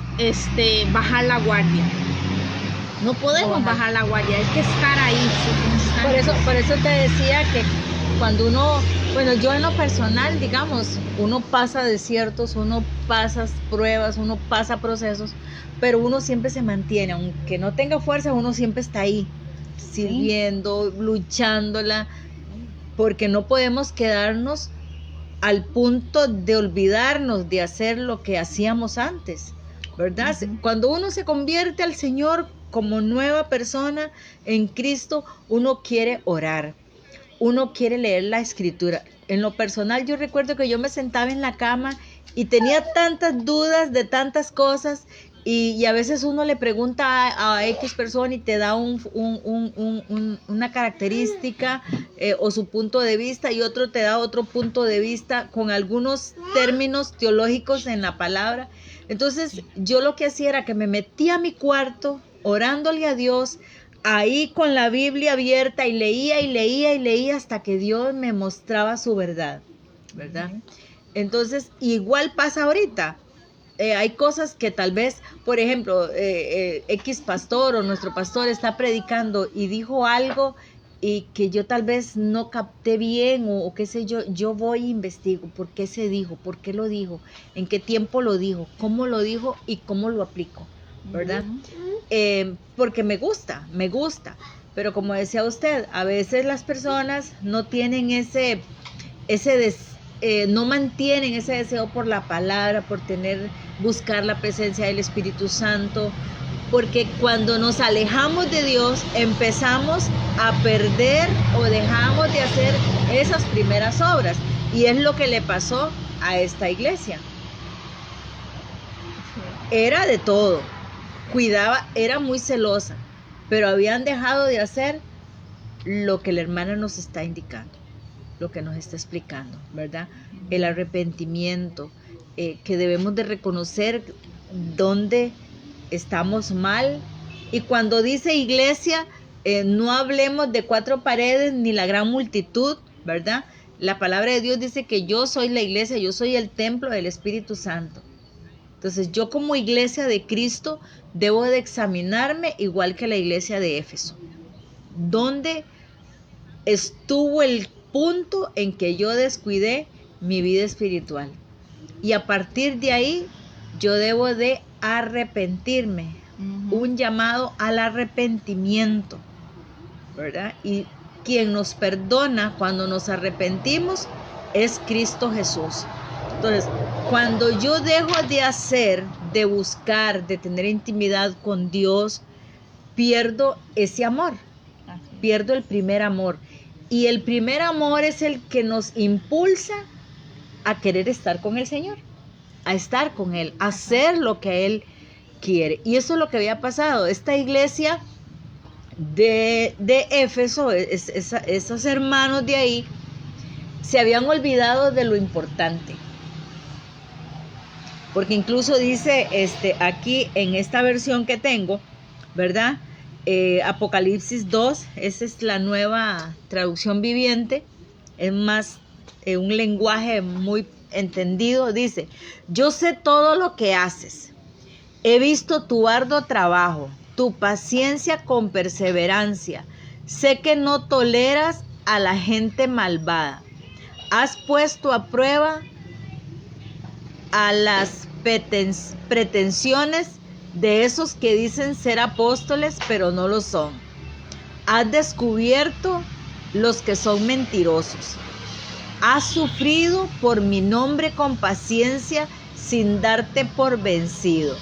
[SPEAKER 2] bajar la guardia. No podemos bajar la guardia, hay que estar ahí.
[SPEAKER 1] Por eso te decía que cuando uno Bueno, yo en lo personal, digamos, uno pasa desiertos, uno pasa pruebas, uno pasa procesos, pero uno siempre se mantiene, aunque no tenga fuerza, uno siempre está ahí, sirviendo, luchándola, porque no podemos quedarnos al punto de olvidarnos de hacer lo que hacíamos antes, ¿verdad? Cuando uno se convierte al Señor como nueva persona en Cristo, uno quiere orar, uno quiere leer la escritura. En lo personal, yo recuerdo que yo me sentaba en la cama y tenía tantas dudas de tantas cosas, y a veces uno le pregunta a X persona y te da una característica o su punto de vista, y otro te da otro punto de vista con algunos términos teológicos en la palabra. Entonces yo lo que hacía era que me metía a mi cuarto orándole a Dios, ahí con la Biblia abierta, y leía y leía y leía hasta que Dios me mostraba su verdad, ¿verdad? Entonces, igual pasa ahorita. Hay cosas que tal vez, por ejemplo, X pastor o nuestro pastor está predicando y dijo algo y que yo tal vez no capté bien o qué sé yo voy e investigo por qué se dijo, por qué lo dijo, en qué tiempo lo dijo, cómo lo dijo y cómo lo aplico, ¿verdad? Porque me gusta, pero como decía usted, a veces las personas no tienen no mantienen ese deseo por la palabra, por buscar la presencia del Espíritu Santo, porque cuando nos alejamos de Dios empezamos a perder o dejamos de hacer esas primeras obras, y es lo que le pasó a esta iglesia. Era de todo, cuidaba, era muy celosa, pero habían dejado de hacer lo que la hermana nos está indicando, lo que nos está explicando, ¿verdad? El arrepentimiento, que debemos de reconocer dónde estamos mal. Y cuando dice iglesia, no hablemos de 4 paredes ni la gran multitud, ¿verdad? La palabra de Dios dice que yo soy la iglesia, yo soy el templo del Espíritu Santo. Entonces yo como iglesia de Cristo debo de examinarme igual que la iglesia de Éfeso. ¿Dónde estuvo el punto en que yo descuidé mi vida espiritual? Y a partir de ahí yo debo de arrepentirme, un llamado al arrepentimiento, ¿verdad? Y quien nos perdona cuando nos arrepentimos es Cristo Jesús. Entonces, cuando yo dejo de hacer, de buscar, de tener intimidad con Dios, pierdo ese amor, pierdo el primer amor. Y el primer amor es el que nos impulsa a querer estar con el Señor, a estar con Él, a hacer lo que Él quiere. Y eso es lo que había pasado. Esta iglesia de Éfeso, esos hermanos de ahí, se habían olvidado de lo importante. Porque incluso dice aquí en esta versión que tengo, ¿verdad? Apocalipsis 2, esa es la nueva traducción viviente, es más un lenguaje muy entendido. Dice: yo sé todo lo que haces, he visto tu arduo trabajo, tu paciencia con perseverancia, sé que no toleras a la gente malvada, has puesto a prueba a las pretensiones de esos que dicen ser apóstoles pero no lo son, has descubierto los que son mentirosos, has sufrido por mi nombre con paciencia sin darte por vencido.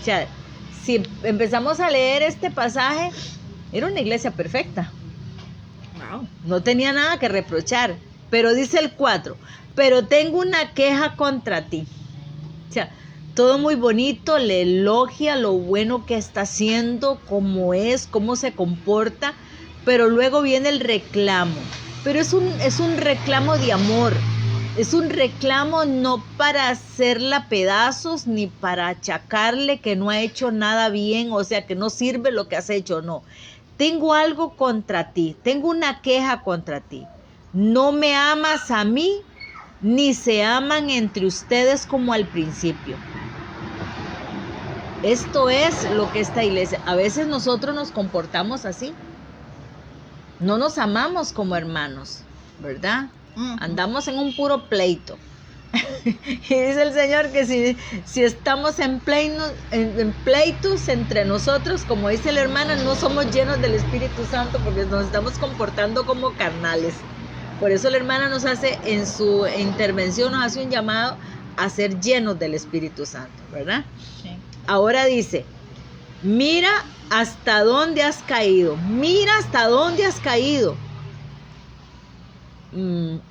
[SPEAKER 1] O sea, si empezamos a leer este pasaje, era una iglesia perfecta. Wow. No tenía nada que reprochar. Pero dice el 4, pero tengo una queja contra ti. O sea, todo muy bonito, le elogia lo bueno que está haciendo, cómo es, cómo se comporta, pero luego viene el reclamo. Pero es un reclamo de amor, es un reclamo no para hacerla pedazos ni para achacarle que no ha hecho nada bien, o sea, que no sirve lo que has hecho, no. Tengo algo contra ti, tengo una queja contra ti. No me amas a mí, ni se aman entre ustedes como al principio. Esto es lo que esta iglesia, a veces nosotros nos comportamos así. No nos amamos como hermanos, ¿verdad? Andamos en un puro pleito. Y dice el Señor que si estamos en pleitos entre nosotros, como dice la hermana, no somos llenos del Espíritu Santo porque nos estamos comportando como carnales. Por eso la hermana nos hace, en su intervención, nos hace un llamado a ser llenos del Espíritu Santo, ¿verdad?
[SPEAKER 2] Sí.
[SPEAKER 1] Ahora dice, mira hasta dónde has caído, mira hasta dónde has caído.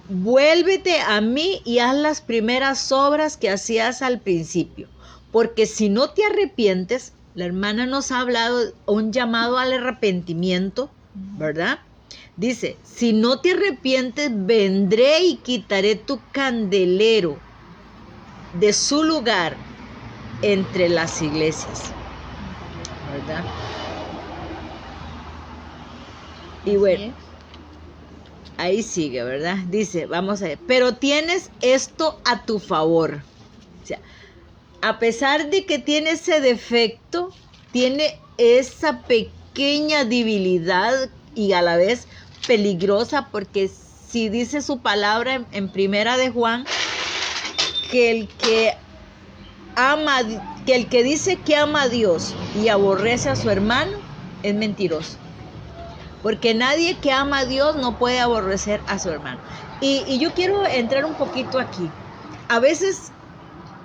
[SPEAKER 1] Vuélvete a mí y haz las primeras obras que hacías al principio, porque si no te arrepientes, la hermana nos ha hablado un llamado al arrepentimiento, ¿verdad? Dice, si no te arrepientes, vendré y quitaré tu candelero de su lugar entre las iglesias, ¿verdad? Y bueno, ahí sigue, ¿verdad? Dice, vamos a ver, pero tienes esto a tu favor. O sea, a pesar de que tiene ese defecto, tiene esa pequeña debilidad y a la vez peligrosa, porque si dice su palabra en Primera de Juan, que el que dice que ama a Dios y aborrece a su hermano es mentiroso. Porque nadie que ama a Dios no puede aborrecer a su hermano. Y yo quiero entrar un poquito aquí. A veces,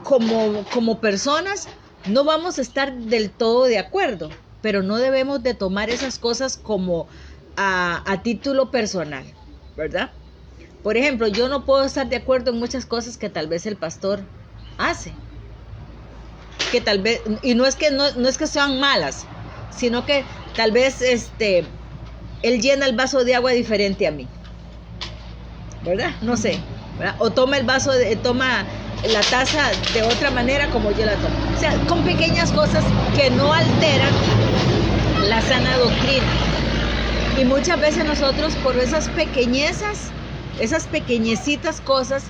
[SPEAKER 1] como personas, no vamos a estar del todo de acuerdo, pero no debemos de tomar esas cosas como a título personal, ¿verdad? Por ejemplo, yo no puedo estar de acuerdo en muchas cosas que tal vez el pastor hace. Que tal vez, y no es que sean malas, sino que tal vez él llena el vaso de agua diferente a mí, ¿verdad? No sé, ¿verdad? O toma toma la taza de otra manera como yo la tomo. O sea, con pequeñas cosas que no alteran la sana doctrina. Y muchas veces nosotros por esas pequeñezas, esas pequeñecitas cosas,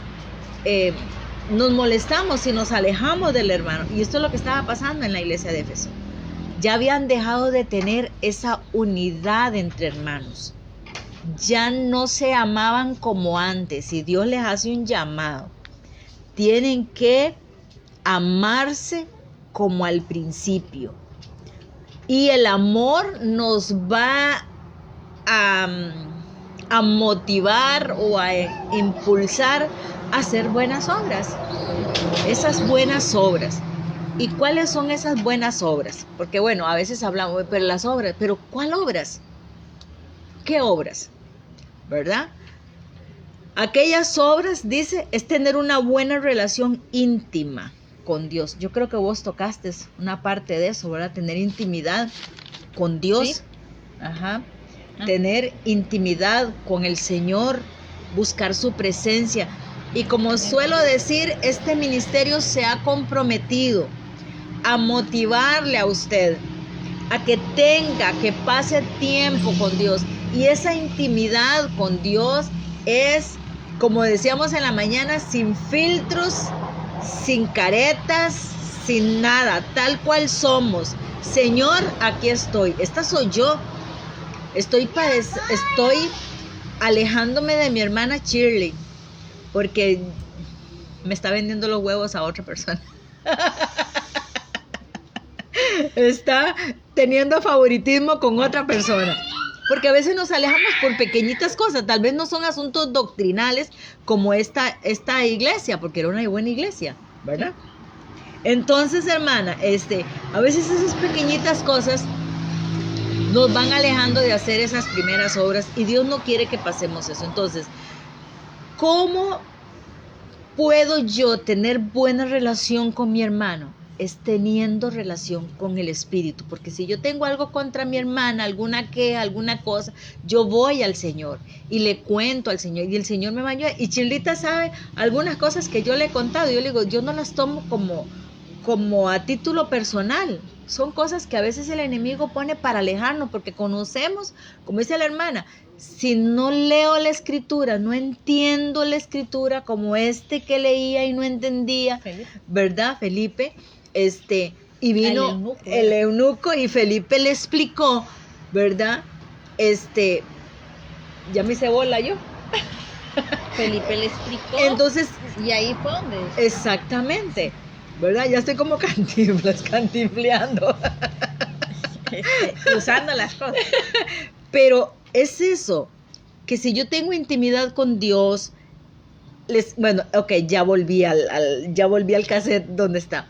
[SPEAKER 1] nos molestamos y nos alejamos del hermano. Y esto es lo que estaba pasando en la iglesia de Éfeso. Ya habían dejado de tener esa unidad entre hermanos. Ya no se amaban como antes y Dios les hace un llamado. Tienen que amarse como al principio. Y el amor nos va a motivar o a impulsar a hacer buenas obras. Esas buenas obras. ¿Y cuáles son esas buenas obras? Porque bueno, a veces hablamos, pero las obras, pero ¿cuál obras? ¿Qué obras? ¿Verdad? Aquellas obras, dice, es tener una buena relación íntima con Dios. Yo creo que vos tocaste una parte de eso, ¿verdad? Tener intimidad con Dios. ¿Sí? Ajá. Tener intimidad con el Señor, buscar su presencia. Y como suelo decir, este ministerio se ha comprometido a motivarle a usted, a que pase tiempo con Dios. Y esa intimidad con Dios es, como decíamos en la mañana, sin filtros, sin caretas, sin nada, tal cual somos. Señor, aquí estoy. Esta soy yo. Estoy alejándome de mi hermana Shirley, porque me está vendiendo los huevos a otra persona. Está teniendo favoritismo con otra persona. Porque a veces nos alejamos por pequeñitas cosas. Tal vez no son asuntos doctrinales como esta iglesia, porque era una buena iglesia, ¿verdad? Entonces, hermana, a veces esas pequeñitas cosas nos van alejando de hacer esas primeras obras y Dios no quiere que pasemos eso. Entonces, ¿cómo puedo yo tener buena relación con mi hermano? Es teniendo relación con el Espíritu, porque si yo tengo algo contra mi hermana, alguna cosa, yo voy al Señor y le cuento al Señor y el Señor me va a ayudar. Y Chilita sabe algunas cosas que yo le he contado, yo le digo, yo no las tomo como a título personal, son cosas que a veces el enemigo pone para alejarnos, porque conocemos, como dice la hermana, si no leo la escritura, no entiendo la escritura como que leía y no entendía, Felipe. ¿Verdad, Felipe? Y vino el eunuco y Felipe le explicó, ¿verdad? Ya me hice bola yo.
[SPEAKER 2] Felipe le explicó.
[SPEAKER 1] Entonces,
[SPEAKER 2] Y ahí fue donde...
[SPEAKER 1] exactamente, ¿verdad? Ya estoy como Cantinflas, cantinfleando.
[SPEAKER 2] Usando las cosas.
[SPEAKER 1] Pero es eso, que si yo tengo intimidad con Dios, bueno, ok, ya volví al cassette donde está.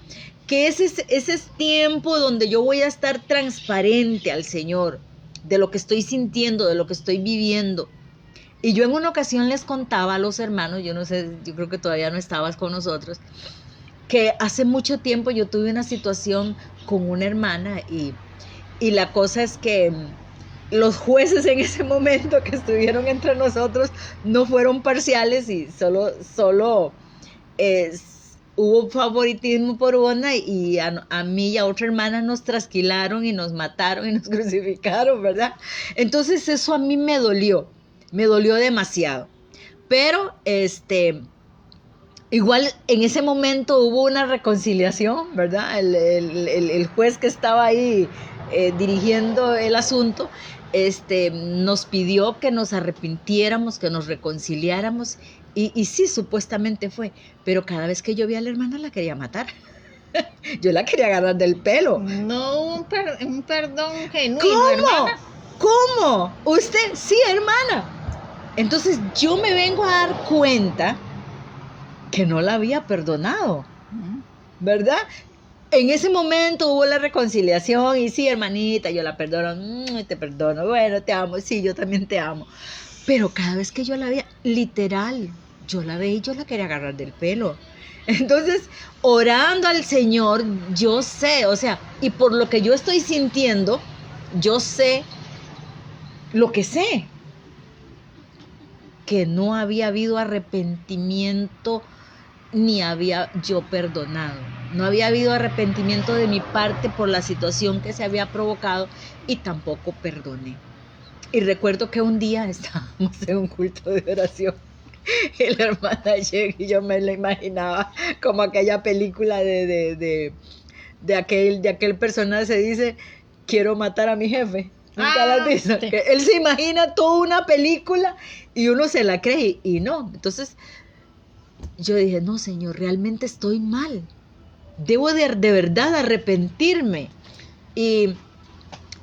[SPEAKER 1] Que ese es tiempo donde yo voy a estar transparente al Señor, de lo que estoy sintiendo, de lo que estoy viviendo. Y yo en una ocasión les contaba a los hermanos, yo no sé, yo creo que todavía no estabas con nosotros, que hace mucho tiempo yo tuve una situación con una hermana y la cosa es que los jueces en ese momento que estuvieron entre nosotros no fueron parciales y solo hubo favoritismo por una y a mí y a otra hermana nos trasquilaron y nos mataron y nos crucificaron, ¿verdad? Entonces eso a mí me dolió demasiado. Pero igual en ese momento hubo una reconciliación, ¿verdad? El juez que estaba ahí dirigiendo el asunto, nos pidió que nos arrepintiéramos, que nos reconciliáramos, y sí, supuestamente fue, pero cada vez que yo vi a la hermana la quería matar. Yo la quería agarrar del pelo.
[SPEAKER 2] No hubo un perdón genuino,
[SPEAKER 1] ¿Cómo?
[SPEAKER 2] hermana.
[SPEAKER 1] ¿Cómo? Usted, sí, hermana. Entonces yo me vengo a dar cuenta que no la había perdonado, ¿verdad? En ese momento hubo la reconciliación y sí, hermanita, yo la perdono, te perdono, bueno, te amo, sí, yo también te amo. Pero cada vez que yo la veía, literal, yo la veía y yo la quería agarrar del pelo. Entonces, orando al Señor, yo sé, o sea, y por lo que yo estoy sintiendo, yo sé lo que sé, que no había habido arrepentimiento ni había yo perdonado. No había habido arrepentimiento de mi parte por la situación que se había provocado y tampoco perdoné. Y recuerdo que un día estábamos en un culto de oración y la hermana llegó y yo me la imaginaba como aquella película de aquel personaje se dice, quiero matar a mi jefe. ¿Nunca la has visto?
[SPEAKER 2] Sí.
[SPEAKER 1] Que él se imagina toda una película y uno se la cree y no. Entonces yo dije, no, Señor, realmente estoy mal. Debo de verdad arrepentirme. Y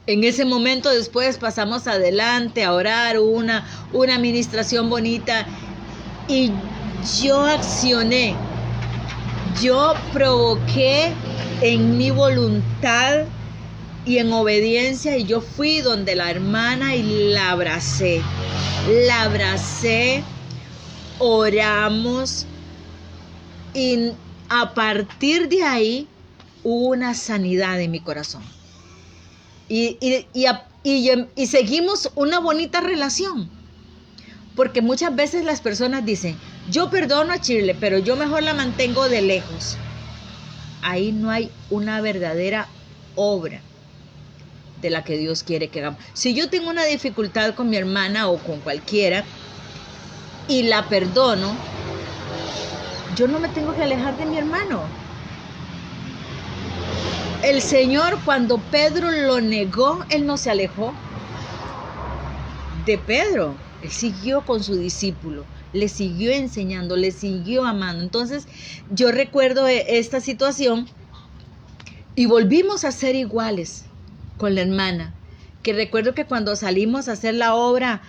[SPEAKER 1] en ese momento después pasamos adelante a orar, una administración bonita y yo accioné. Yo provoqué en mi voluntad y en obediencia y yo fui donde la hermana y la abracé, oramos y a partir de ahí hubo una sanidad en mi corazón y seguimos una bonita relación, porque muchas veces las personas dicen, yo perdono a Shirley, pero yo mejor la mantengo de lejos. Ahí no hay una verdadera obra de la que Dios quiere que hagamos. Si yo tengo una dificultad con mi hermana o con cualquiera y la perdono, yo no me tengo que alejar de mi hermano. El Señor, cuando Pedro lo negó, Él no se alejó de Pedro. Él siguió con su discípulo, le siguió enseñando, le siguió amando. Entonces, yo recuerdo esta situación y volvimos a ser iguales con la hermana, que recuerdo que cuando salimos a hacer la obra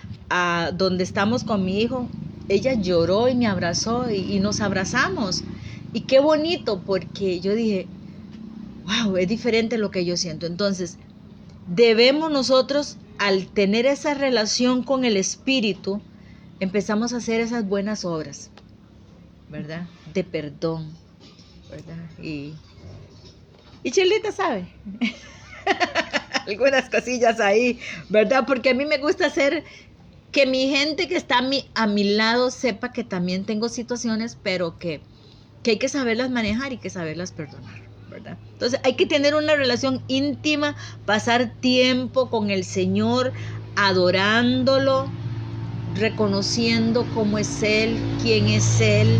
[SPEAKER 1] donde estamos con mi hijo, ella lloró y me abrazó y nos abrazamos. Y qué bonito, porque yo dije, wow, es diferente lo que yo siento. Entonces, debemos nosotros, al tener esa relación con el Espíritu, empezamos a hacer esas buenas obras, ¿verdad? De perdón, ¿verdad? Y Chelita sabe algunas cosillas ahí, ¿verdad? Porque a mí me gusta hacer que mi gente que está a mi lado sepa que también tengo situaciones, pero que hay que saberlas manejar y que saberlas perdonar, ¿verdad? Entonces hay que tener una relación íntima, pasar tiempo con el Señor, adorándolo, reconociendo cómo es Él, quién es Él,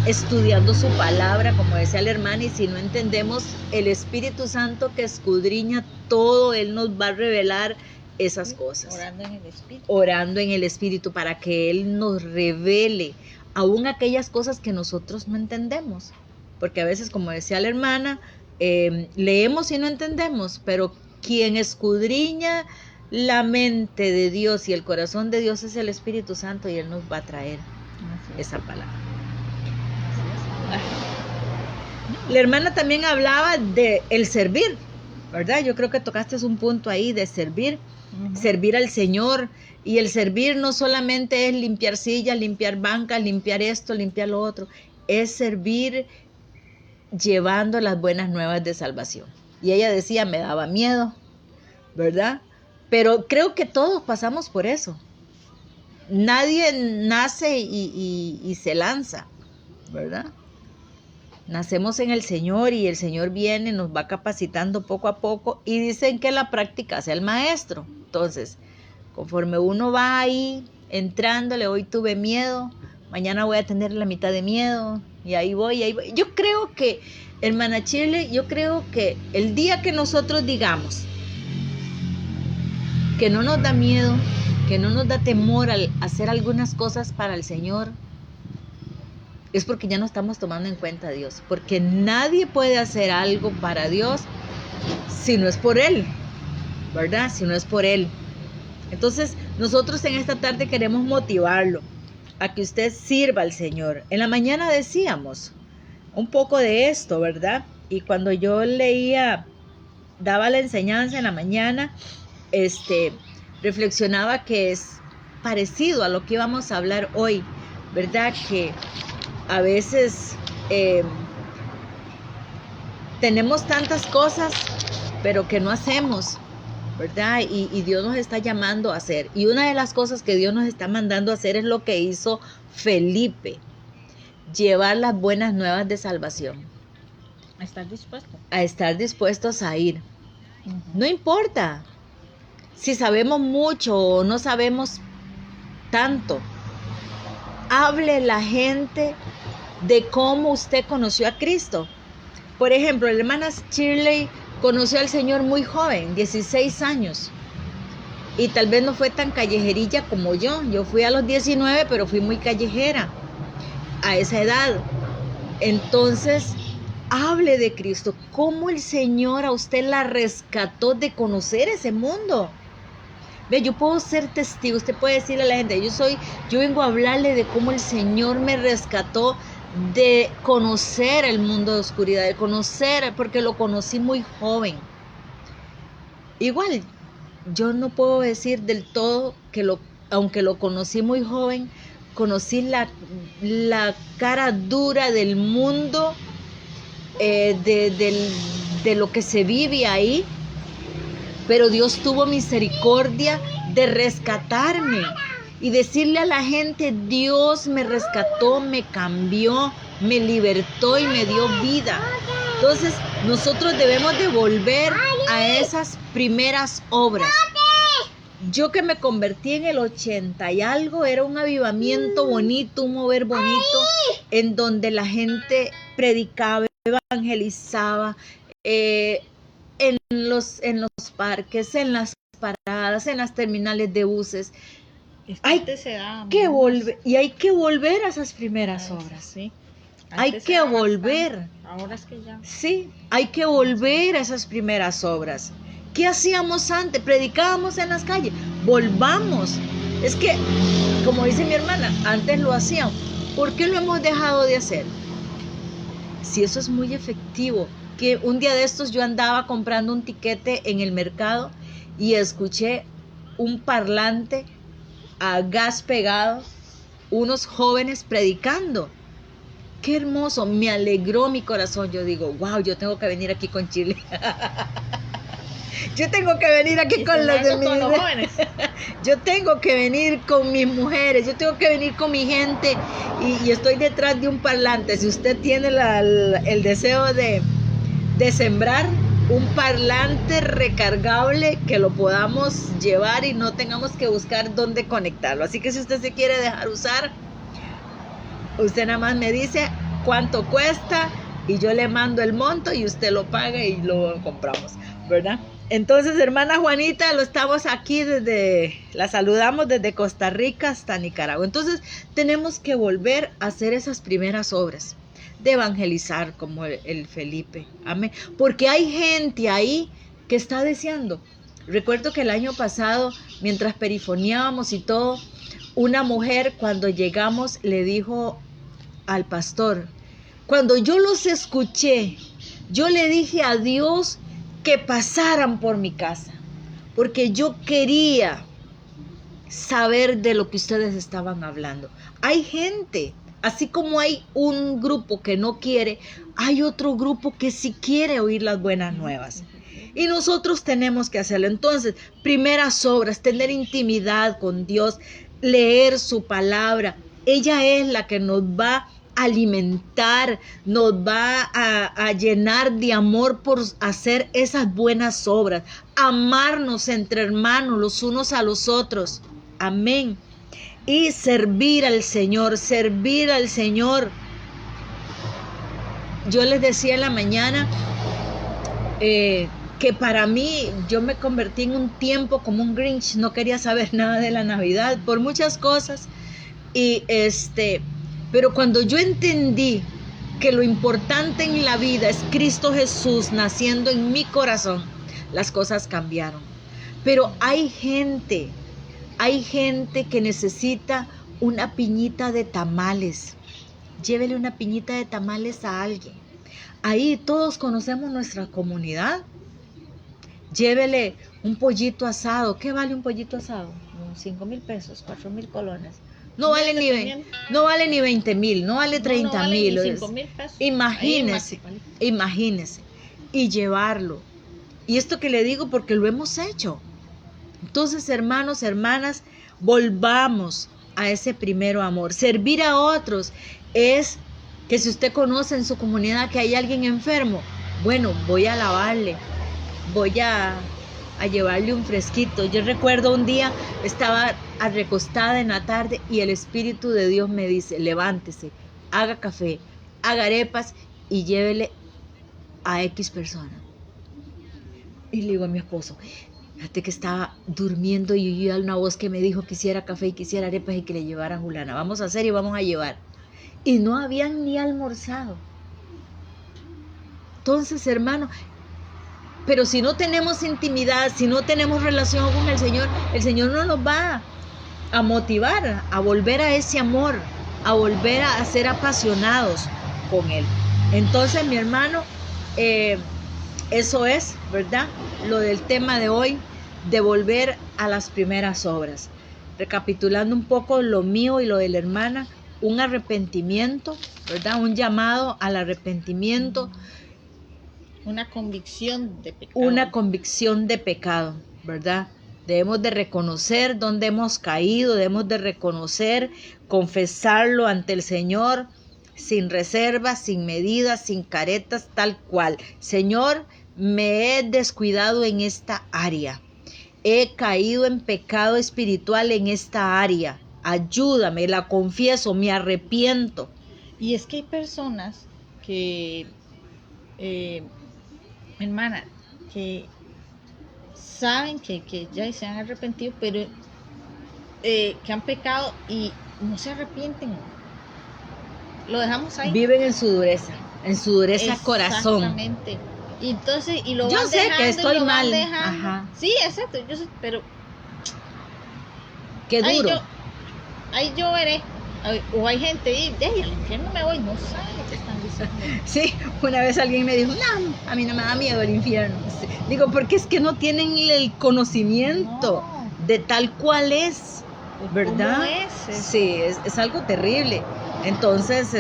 [SPEAKER 1] estudiando su palabra, como decía la hermana, y si no entendemos, el Espíritu Santo que escudriña todo, Él nos va a revelar esas cosas.
[SPEAKER 2] Orando en el Espíritu.
[SPEAKER 1] Orando en el Espíritu para que Él nos revele aún aquellas cosas que nosotros no entendemos. Porque a veces, como decía la hermana, leemos y no entendemos, pero quien escudriña la mente de Dios y el corazón de Dios es el Espíritu Santo, y Él nos va a traer esa palabra. La hermana también hablaba de el servir, ¿verdad? Yo creo que tocaste un punto ahí de servir, servir al Señor. Y el servir no solamente es limpiar sillas, limpiar bancas, limpiar esto, limpiar lo otro. Es servir llevando las buenas nuevas de salvación. Y ella decía, me daba miedo, ¿verdad? Pero creo que todos pasamos por eso. Nadie nace y se lanza, ¿verdad? Nacemos en el Señor y el Señor viene, nos va capacitando poco a poco, y dicen que la práctica hace al maestro. Entonces, conforme uno va ahí entrándole, hoy tuve miedo, mañana voy a tener la mitad de miedo, y ahí voy. Yo creo que, hermana Shirley, yo creo que el día que nosotros digamos que no nos da miedo, que no nos da temor al hacer algunas cosas para el Señor, es porque ya no estamos tomando en cuenta a Dios, porque nadie puede hacer algo para Dios si no es por Él, ¿verdad? Si no es por Él. Entonces, nosotros en esta tarde queremos motivarlo a que usted sirva al Señor. En la mañana decíamos un poco de esto, ¿verdad? Y cuando yo leía, daba la enseñanza en la mañana, reflexionaba que es parecido a lo que íbamos a hablar hoy, ¿verdad? Que a veces tenemos tantas cosas, pero que no hacemos, ¿verdad? Y Dios nos está llamando a hacer. Y una de las cosas que Dios nos está mandando a hacer es lo que hizo Felipe: llevar las buenas nuevas de salvación.
[SPEAKER 2] A estar dispuesto.
[SPEAKER 1] A estar dispuestos a ir. No importa si sabemos mucho o no sabemos tanto. Hable la gente de cómo usted conoció a Cristo. Por ejemplo, la hermana Shirley conoció al Señor muy joven, 16 años. Y tal vez no fue tan callejerilla como yo. Yo fui a los 19, pero fui muy callejera a esa edad. Entonces, hable de Cristo. Cómo el Señor a usted la rescató de conocer ese mundo. Ve, yo puedo ser testigo. Usted puede decirle a la gente, yo vengo a hablarle de cómo el Señor me rescató de conocer el mundo de oscuridad, de conocer, porque lo conocí muy joven. Igual, yo no puedo decir del todo que aunque lo conocí muy joven, conocí la cara dura del mundo, de lo que se vive ahí. Pero Dios tuvo misericordia de rescatarme y decirle a la gente, Dios me rescató, me cambió, me libertó y me dio vida. Entonces, nosotros debemos de volver a esas primeras obras. Yo que me convertí en el 80 y algo, era un avivamiento bonito, un mover bonito, en donde la gente predicaba, evangelizaba, en los parques, en las paradas, en las terminales de buses. Hay que volver, y hay que volver a esas primeras obras.
[SPEAKER 2] Sí.
[SPEAKER 1] Hay que volver.
[SPEAKER 2] Ahora es que ya.
[SPEAKER 1] Sí, hay que volver a esas primeras obras. ¿Qué hacíamos antes? Predicábamos en las calles. Volvamos. Es que, como dice mi hermana, antes lo hacíamos. ¿Por qué lo hemos dejado de hacer? Si eso es muy efectivo. Que un día de estos yo andaba comprando un tiquete en el mercado y escuché un parlante a gas pegado, unos jóvenes predicando. Qué hermoso, me alegró mi corazón. Yo digo, wow, yo tengo que venir aquí con Chile. Yo tengo que venir aquí con los jóvenes. Yo tengo que venir con mis mujeres, yo tengo que venir con mi gente, y estoy detrás de un parlante. Si usted tiene el deseo de sembrar un parlante recargable, que lo podamos llevar y no tengamos que buscar dónde conectarlo. Así que si usted se quiere dejar usar, usted nada más me dice cuánto cuesta y yo le mando el monto y usted lo paga y lo compramos, ¿verdad? Entonces, hermana Juanita, lo estamos aquí la saludamos desde Costa Rica hasta Nicaragua. Entonces, tenemos que volver a hacer esas primeras obras de evangelizar como el Felipe. Amén. Porque hay gente ahí que está deseando. Recuerdo que el año pasado, mientras perifoneábamos y todo, una mujer cuando llegamos le dijo al pastor, cuando yo los escuché, yo le dije a Dios que pasaran por mi casa, porque yo quería saber de lo que ustedes estaban hablando. Hay gente, así como hay un grupo que no quiere, hay otro grupo que sí quiere oír las buenas nuevas. Y nosotros tenemos que hacerlo. Entonces, primeras obras, tener intimidad con Dios, leer su palabra. Ella es la que nos va a alimentar, nos va a llenar de amor por hacer esas buenas obras. Amarnos entre hermanos los unos a los otros. Amén. Y servir al Señor, servir al Señor. Yo les decía en la mañana que para mí, yo me convertí en un tiempo como un Grinch, no quería saber nada de la Navidad por muchas cosas. Pero cuando yo entendí que lo importante en la vida es Cristo Jesús naciendo en mi corazón, las cosas cambiaron. Pero hay gente que necesita una piñita de tamales. Llévele una piñita de tamales a alguien. Ahí todos conocemos nuestra comunidad. Llévele un pollito asado. ¿Qué vale un pollito asado? 5,000 pesos, 4,000 colones. No vale ni 20,000, no vale 30,000.
[SPEAKER 2] No vale 5,000 pesos.
[SPEAKER 1] Imagínese. Y llevarlo. Y esto que le digo porque lo hemos hecho. Entonces, hermanos, hermanas, volvamos a ese primero amor. Servir a otros es que si usted conoce en su comunidad que hay alguien enfermo, bueno, voy a lavarle, voy a llevarle un fresquito. Yo recuerdo un día, estaba recostada en la tarde y el Espíritu de Dios me dice, levántese, haga café, haga arepas y llévele a X persona. Y le digo a mi esposo, fíjate que estaba durmiendo y oí una voz que me dijo que hiciera café y que hiciera arepas y que le llevara a Julana. Vamos a hacer y vamos a llevar. Y no habían ni almorzado. Entonces, hermano, pero si no tenemos intimidad, si no tenemos relación con el Señor no nos va a motivar a volver a ese amor, a volver a ser apasionados con Él. Entonces, mi hermano, eso es, ¿verdad? Lo del tema de hoy, de volver a las primeras obras. Recapitulando un poco lo mío y lo de la hermana, un arrepentimiento, ¿verdad? Un llamado al arrepentimiento.
[SPEAKER 2] Una convicción de pecado.
[SPEAKER 1] Una convicción de pecado, ¿verdad? Debemos de reconocer dónde hemos caído, debemos de reconocer, confesarlo ante el Señor, sin reservas, sin medidas, sin caretas, tal cual. Señor, me he descuidado en esta área. He caído en pecado espiritual en esta área. Ayúdame, la confieso, me arrepiento.
[SPEAKER 2] Y es que hay personas que, hermana, que saben que ya se han arrepentido, pero que han pecado y no se arrepienten. Lo dejamos ahí.
[SPEAKER 1] Viven en su dureza corazón.
[SPEAKER 2] Exactamente. Y entonces, y lo
[SPEAKER 1] yo
[SPEAKER 2] van
[SPEAKER 1] sé
[SPEAKER 2] dejando,
[SPEAKER 1] que estoy mal.
[SPEAKER 2] Ajá. Sí, exacto, yo sé, pero
[SPEAKER 1] qué duro.
[SPEAKER 2] Ahí yo veré. O hay gente ahí, déjale, al infierno me voy, no sabe lo que están diciendo.
[SPEAKER 1] Sí, una vez alguien me dijo, no, a mí no me da miedo el infierno. Sí. Digo, porque es que no tienen el conocimiento de tal cual es, ¿verdad?
[SPEAKER 2] ¿Cómo es?
[SPEAKER 1] Sí, es algo terrible. Entonces,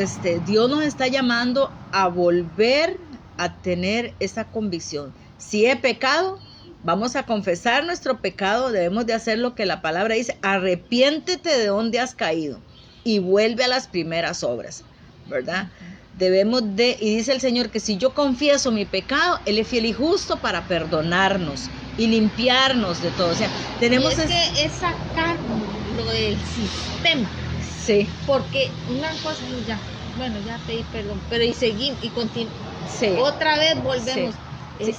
[SPEAKER 1] Dios nos está llamando a volver a tener esa convicción. Si he pecado, vamos a confesar nuestro pecado, debemos de hacer lo que la palabra dice, arrepiéntete de donde has caído y vuelve a las primeras obras, ¿verdad? Debemos de, y dice el Señor que si yo confieso mi pecado, Él es fiel y justo para perdonarnos y limpiarnos de todo. O sea, tenemos
[SPEAKER 2] que es sacar lo del sistema.
[SPEAKER 1] Sí.
[SPEAKER 2] Porque una cosa es ya, bueno, ya pedí perdón, pero y seguimos y continuamos.
[SPEAKER 1] Sí.
[SPEAKER 2] Otra vez volvemos.
[SPEAKER 1] Sí. Sí,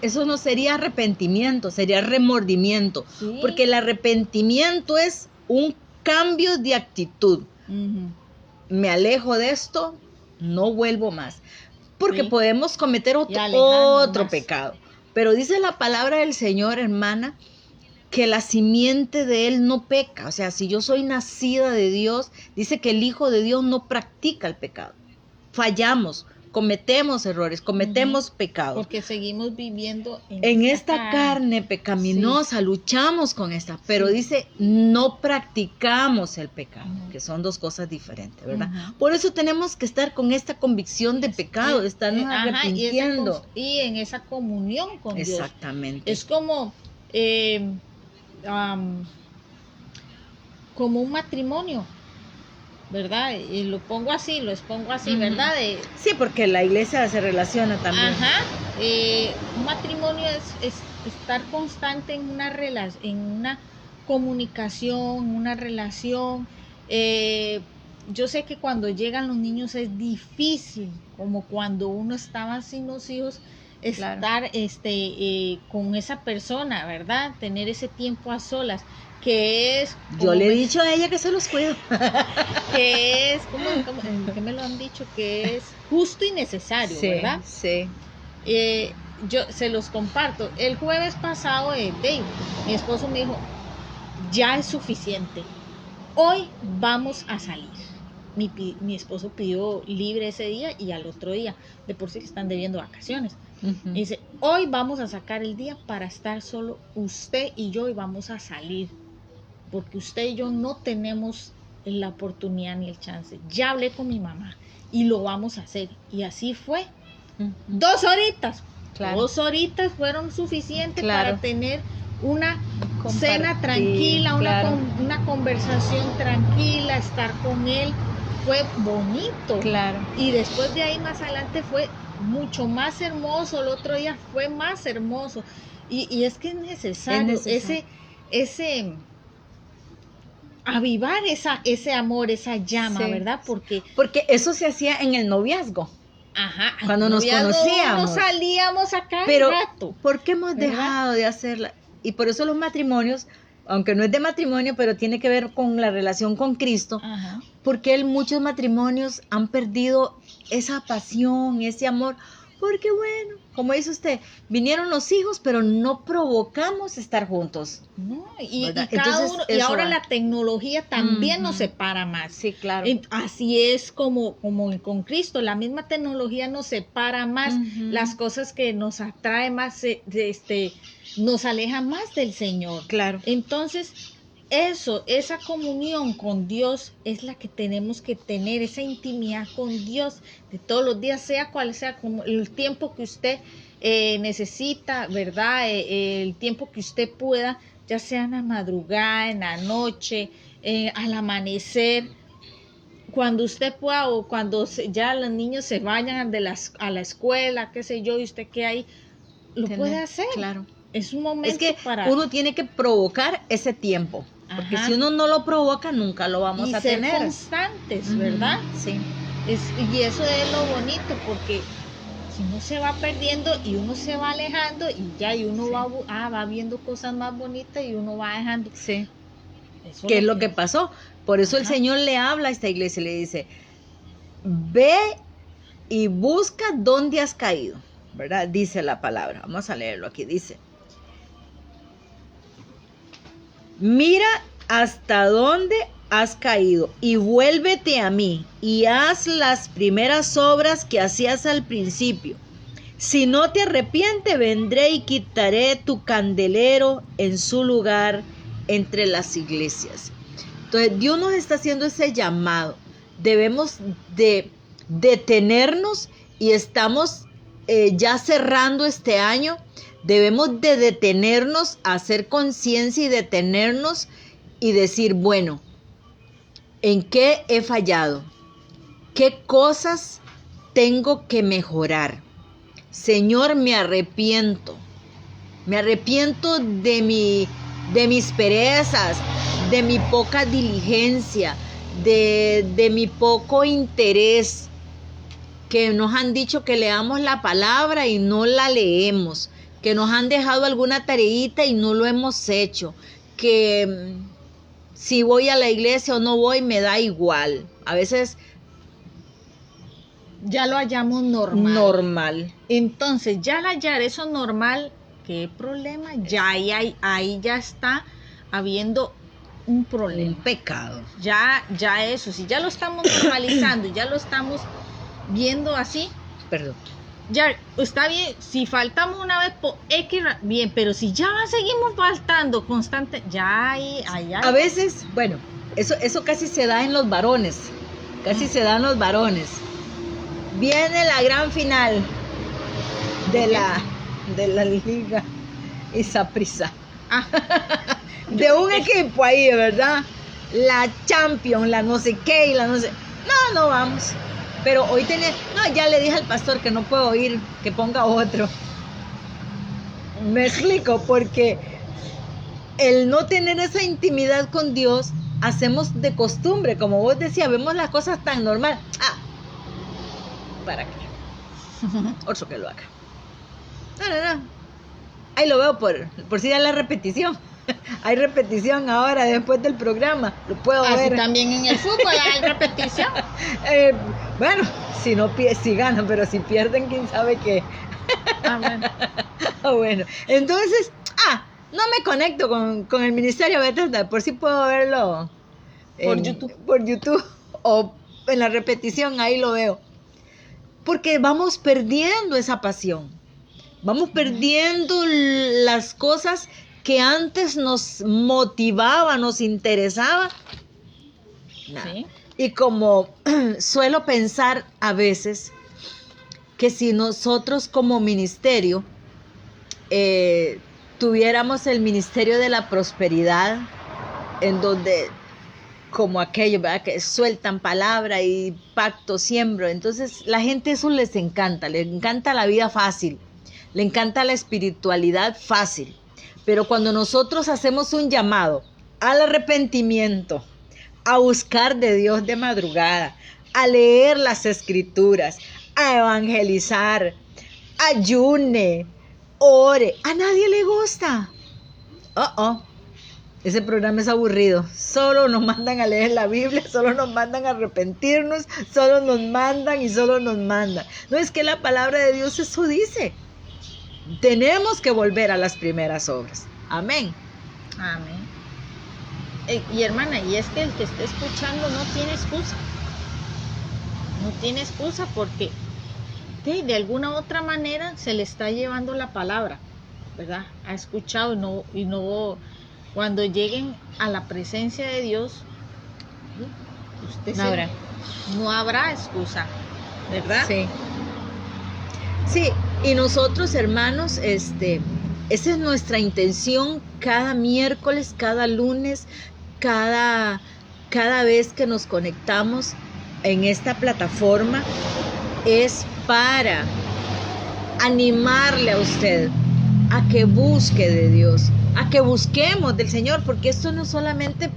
[SPEAKER 1] eso no sería arrepentimiento, sería remordimiento,
[SPEAKER 2] Sí.
[SPEAKER 1] porque el arrepentimiento es un cambio de actitud.
[SPEAKER 2] Ujú.
[SPEAKER 1] Me alejo de esto, no vuelvo más, porque
[SPEAKER 2] Sí.
[SPEAKER 1] podemos cometer
[SPEAKER 2] Y alejarnos
[SPEAKER 1] otro
[SPEAKER 2] más.
[SPEAKER 1] pecado, pero dice la palabra del Señor, hermana, que la simiente de él no peca. O sea, si yo soy nacida de Dios, dice que el Hijo de Dios no practica el pecado. Fallamos, cometemos errores, cometemos pecados.
[SPEAKER 2] Porque seguimos viviendo
[SPEAKER 1] En esta carne pecaminosa, luchamos con esta, pero
[SPEAKER 2] Sí.
[SPEAKER 1] dice, no practicamos el pecado,
[SPEAKER 2] Ujú.
[SPEAKER 1] que son dos cosas diferentes, ¿verdad?
[SPEAKER 2] Ujú.
[SPEAKER 1] Por eso tenemos que estar con esta convicción de pecado, de estarnos arrepintiendo.
[SPEAKER 2] Y en esa comunión con Dios.
[SPEAKER 1] Exactamente.
[SPEAKER 2] Es como, como un matrimonio, ¿verdad? Y lo expongo así, ¿verdad?
[SPEAKER 1] Sí, porque la iglesia se relaciona también.
[SPEAKER 2] Ajá. Un matrimonio es estar constante en en una comunicación, una relación. Yo sé que cuando llegan los niños es difícil, como cuando uno estaba sin los hijos, estar con esa persona, ¿verdad? Tener ese tiempo a solas, que es...
[SPEAKER 1] Yo le he dicho a ella que se los cuido.
[SPEAKER 2] Que es, que me lo han dicho, que es justo y necesario,
[SPEAKER 1] Sí,
[SPEAKER 2] ¿verdad?
[SPEAKER 1] sí.
[SPEAKER 2] Yo se los comparto. El jueves pasado, Dave, mi esposo me dijo, ya es suficiente. Hoy vamos a salir. Mi esposo pidió libre ese día y al otro día, de por sí que están debiendo vacaciones.
[SPEAKER 1] Uh-huh.
[SPEAKER 2] Y dice, hoy vamos a sacar el día para estar solo usted y yo y vamos a salir. Porque usted y yo no tenemos la oportunidad ni el chance. Ya hablé con mi mamá y lo vamos a hacer. Y así fue. 2 horitas.
[SPEAKER 1] Claro.
[SPEAKER 2] 2 horitas fueron suficientes
[SPEAKER 1] Claro.
[SPEAKER 2] para tener una
[SPEAKER 1] Compartir,
[SPEAKER 2] cena tranquila,
[SPEAKER 1] claro.
[SPEAKER 2] una conversación tranquila, estar con él. Fue bonito.
[SPEAKER 1] Claro.
[SPEAKER 2] Y después de ahí más adelante fue mucho más hermoso. El otro día fue más hermoso. Y es que es necesario, ese avivar ese amor, esa llama,
[SPEAKER 1] Sí.
[SPEAKER 2] ¿verdad? Porque
[SPEAKER 1] eso se hacía en el noviazgo.
[SPEAKER 2] Ajá,
[SPEAKER 1] cuando nos conocíamos.
[SPEAKER 2] No salíamos acá
[SPEAKER 1] pero
[SPEAKER 2] un rato.
[SPEAKER 1] ¿por qué hemos
[SPEAKER 2] ¿verdad?
[SPEAKER 1] dejado de hacerla? Y por eso los matrimonios, aunque no es de matrimonio, pero tiene que ver con la relación con Cristo,
[SPEAKER 2] Ajá.
[SPEAKER 1] porque muchos matrimonios han perdido esa pasión, ese amor, porque bueno, como dice usted, vinieron los hijos, pero no provocamos estar juntos.
[SPEAKER 2] No, y
[SPEAKER 1] ¿verdad?
[SPEAKER 2] cada
[SPEAKER 1] Entonces,
[SPEAKER 2] uno, y ahora la tecnología también nos separa más.
[SPEAKER 1] Sí, claro.
[SPEAKER 2] Así es como con Cristo, la misma tecnología nos separa más, las cosas que nos atrae más, nos aleja más del Señor.
[SPEAKER 1] Claro.
[SPEAKER 2] Entonces, esa comunión con Dios es la que tenemos que tener, esa intimidad con Dios de todos los días, sea cual sea como el tiempo que usted necesita, ¿verdad? El tiempo que usted pueda, ya sea en la madrugada, en la noche, al amanecer, cuando usted pueda o cuando ya los niños se vayan a la escuela, qué sé yo, y usted que ahí lo puede hacer.
[SPEAKER 1] Claro.
[SPEAKER 2] Es un momento
[SPEAKER 1] es que uno tiene que provocar ese tiempo, porque si uno no lo provoca nunca lo vamos a tener.
[SPEAKER 2] Y ser constantes, ¿verdad?
[SPEAKER 1] Sí.
[SPEAKER 2] Y eso es lo bonito, porque si uno se va perdiendo y uno se va alejando y uno va viendo cosas más bonitas y uno va dejando.
[SPEAKER 1] Sí.
[SPEAKER 2] Eso
[SPEAKER 1] ¿Qué es lo que pasó? Por eso el Señor le habla a esta iglesia y le dice, ve y busca dónde has caído, ¿verdad? Dice la palabra. Vamos a leerlo aquí. Dice, mira hasta dónde has caído y vuélvete a mí y haz las primeras obras que hacías al principio. Si no te arrepientes, vendré y quitaré tu candelero en su lugar entre las iglesias. Entonces Dios nos está haciendo ese llamado. Debemos de detenernos y estamos ya cerrando este año. Debemos de detenernos, hacer conciencia y detenernos y decir, bueno, ¿en qué he fallado? ¿Qué cosas tengo que mejorar? Señor, me arrepiento. Me arrepiento de mis perezas, de mi poca diligencia, de mi poco interés que nos han dicho que leamos la palabra y no la leemos, que nos han dejado alguna tareita y no lo hemos hecho, que si voy a la iglesia o no voy me da igual. A veces
[SPEAKER 2] ya lo hallamos normal.
[SPEAKER 1] normal.
[SPEAKER 2] Entonces, ya al hallar eso normal, ¿qué problema? Ya ahí ya está habiendo un problema.
[SPEAKER 1] Un pecado.
[SPEAKER 2] Ya eso, si ya lo estamos normalizando, ya lo estamos viendo así,
[SPEAKER 1] Perdón.
[SPEAKER 2] ya está bien. Si faltamos una vez por X, bien, pero si ya seguimos faltando constante, ya hay
[SPEAKER 1] A veces, bueno, eso casi se da en los varones. Casi se da en los varones. Viene la gran final de la liga Isaprisa.
[SPEAKER 2] Ah,
[SPEAKER 1] De un equipo ahí, ¿verdad? La Champions, la no sé qué y la no sé. No vamos. Pero hoy ya le dije al pastor que no puedo ir, que ponga otro. Me explico, porque el no tener esa intimidad con Dios, hacemos de costumbre, como vos decías, vemos las cosas tan normal. ¿Para qué? Otro que lo haga. No. Ahí lo veo por si da la repetición. Hay repetición ahora después del programa. Lo puedo ver.
[SPEAKER 2] También en el fútbol hay repetición.
[SPEAKER 1] Bueno, si ganan, pero si pierden, quién sabe qué.
[SPEAKER 2] Bueno.
[SPEAKER 1] Bueno, entonces, no me conecto con el Ministerio Bethesda, por si puedo verlo por YouTube o en la repetición, ahí lo veo. Porque vamos perdiendo esa pasión, vamos perdiendo las cosas que antes nos motivaba, nos interesaba.
[SPEAKER 2] Sí.
[SPEAKER 1] Y como suelo pensar a veces que si nosotros como ministerio tuviéramos el ministerio de la prosperidad, en donde como aquello, ¿verdad?, que sueltan palabra y pacto siembro, entonces la gente eso les encanta, le encanta la vida fácil, le encanta la espiritualidad fácil, pero cuando nosotros hacemos un llamado al arrepentimiento, a buscar de Dios de madrugada, a leer las escrituras, a evangelizar, ayune, ore, a nadie le gusta. Ese programa es aburrido, solo nos mandan a leer la Biblia, solo nos mandan a arrepentirnos, solo nos mandan y solo nos mandan. No, es que la palabra de Dios eso dice. Tenemos que volver a las primeras obras. Amén.
[SPEAKER 2] Amén. Y hermana, y es que el que esté escuchando no tiene excusa. No tiene excusa porque de alguna otra manera se le está llevando la palabra, ¿verdad? Ha escuchado y no cuando lleguen a la presencia de Dios, no habrá excusa, ¿verdad?
[SPEAKER 1] Sí. Sí, y nosotros, hermanos, esa es nuestra intención cada miércoles, cada lunes, cada vez que nos conectamos en esta plataforma, es para animarle a usted a que busque de Dios, a que busquemos del Señor, porque esto no es solamente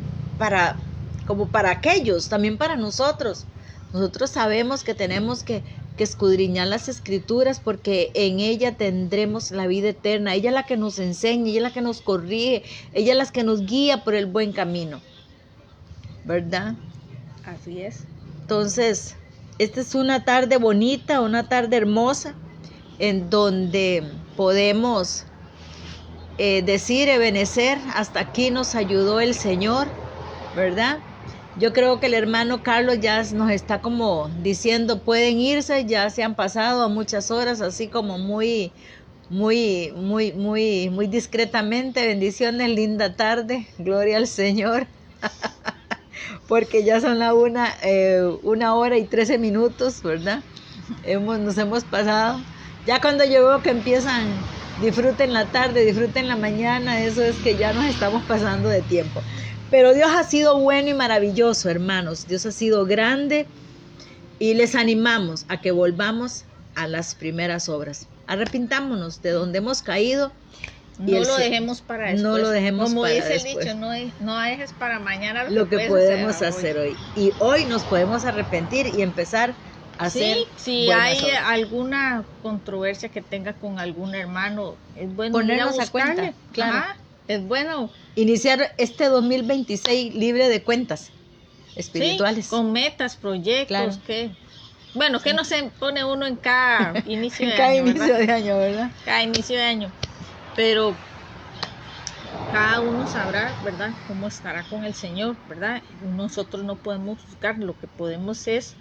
[SPEAKER 1] como para aquellos, también para nosotros. Nosotros sabemos que tenemos que escudriñar las escrituras, porque en ella tendremos la vida eterna. Ella es la que nos enseña, ella es la que nos corrige, ella es la que nos guía por el buen camino, ¿verdad?
[SPEAKER 2] Así es.
[SPEAKER 1] Entonces, esta es una tarde bonita, una tarde hermosa, en donde podemos decir, Ebenezer, hasta aquí nos ayudó el Señor, ¿verdad? Yo creo que el hermano Carlos ya nos está como diciendo, pueden irse, ya se han pasado muchas horas, así como muy discretamente. Bendiciones, linda tarde, gloria al Señor. Porque ya son la 1:13, ¿verdad? Nos hemos pasado. Ya cuando yo veo que empiezan, disfruten la tarde, disfruten la mañana, eso es que ya nos estamos pasando de tiempo. Pero Dios ha sido bueno y maravilloso, hermanos. Dios ha sido grande y les animamos a que volvamos a las primeras obras. Arrepintámonos de donde hemos caído.
[SPEAKER 2] No lo dejemos para después.
[SPEAKER 1] No lo dejemos
[SPEAKER 2] como
[SPEAKER 1] para
[SPEAKER 2] dice
[SPEAKER 1] después.
[SPEAKER 2] El dicho, no dejes para mañana
[SPEAKER 1] lo que podemos hacer hoy. Y hoy nos podemos arrepentir y empezar hacer
[SPEAKER 2] Sí, si
[SPEAKER 1] buenas
[SPEAKER 2] hay
[SPEAKER 1] obras.
[SPEAKER 2] alguna controversia que tenga con algún hermano, es bueno ir
[SPEAKER 1] Ponernos a cuenta,
[SPEAKER 2] buscarle.
[SPEAKER 1] claro.
[SPEAKER 2] Ajá, es bueno,
[SPEAKER 1] Iniciar este 2026 libre de cuentas
[SPEAKER 2] sí,
[SPEAKER 1] espirituales.
[SPEAKER 2] con metas, proyectos,
[SPEAKER 1] Claro.
[SPEAKER 2] bueno, que
[SPEAKER 1] Sí.
[SPEAKER 2] no se pone uno en cada inicio
[SPEAKER 1] En
[SPEAKER 2] de
[SPEAKER 1] cada
[SPEAKER 2] año,
[SPEAKER 1] inicio
[SPEAKER 2] ¿verdad?
[SPEAKER 1] de año, ¿verdad?
[SPEAKER 2] Cada inicio de año, pero cada uno sabrá, ¿verdad?, cómo estará con el Señor, ¿verdad? Nosotros no podemos juzgar, lo que podemos es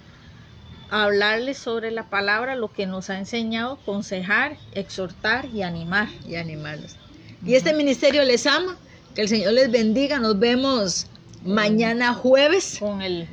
[SPEAKER 2] hablarles sobre la palabra, lo que nos ha enseñado, aconsejar, exhortar y animar.
[SPEAKER 1] Y animarlos. Y este ministerio les ama, que el Señor les bendiga. Nos vemos mañana jueves con el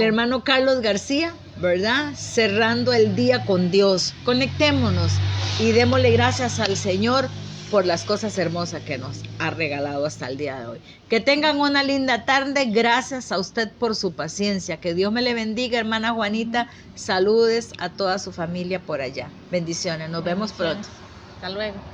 [SPEAKER 1] hermano Carlos García, ¿verdad? Cerrando el día con Dios. Conectémonos y démosle gracias al Señor por las cosas hermosas que nos ha regalado hasta el día de hoy. Que tengan una linda tarde. Gracias a usted por su paciencia. Que Dios me le bendiga, hermana Juanita. Saludes a toda su familia por allá. Bendiciones. Nos vemos pronto.
[SPEAKER 2] Hasta luego.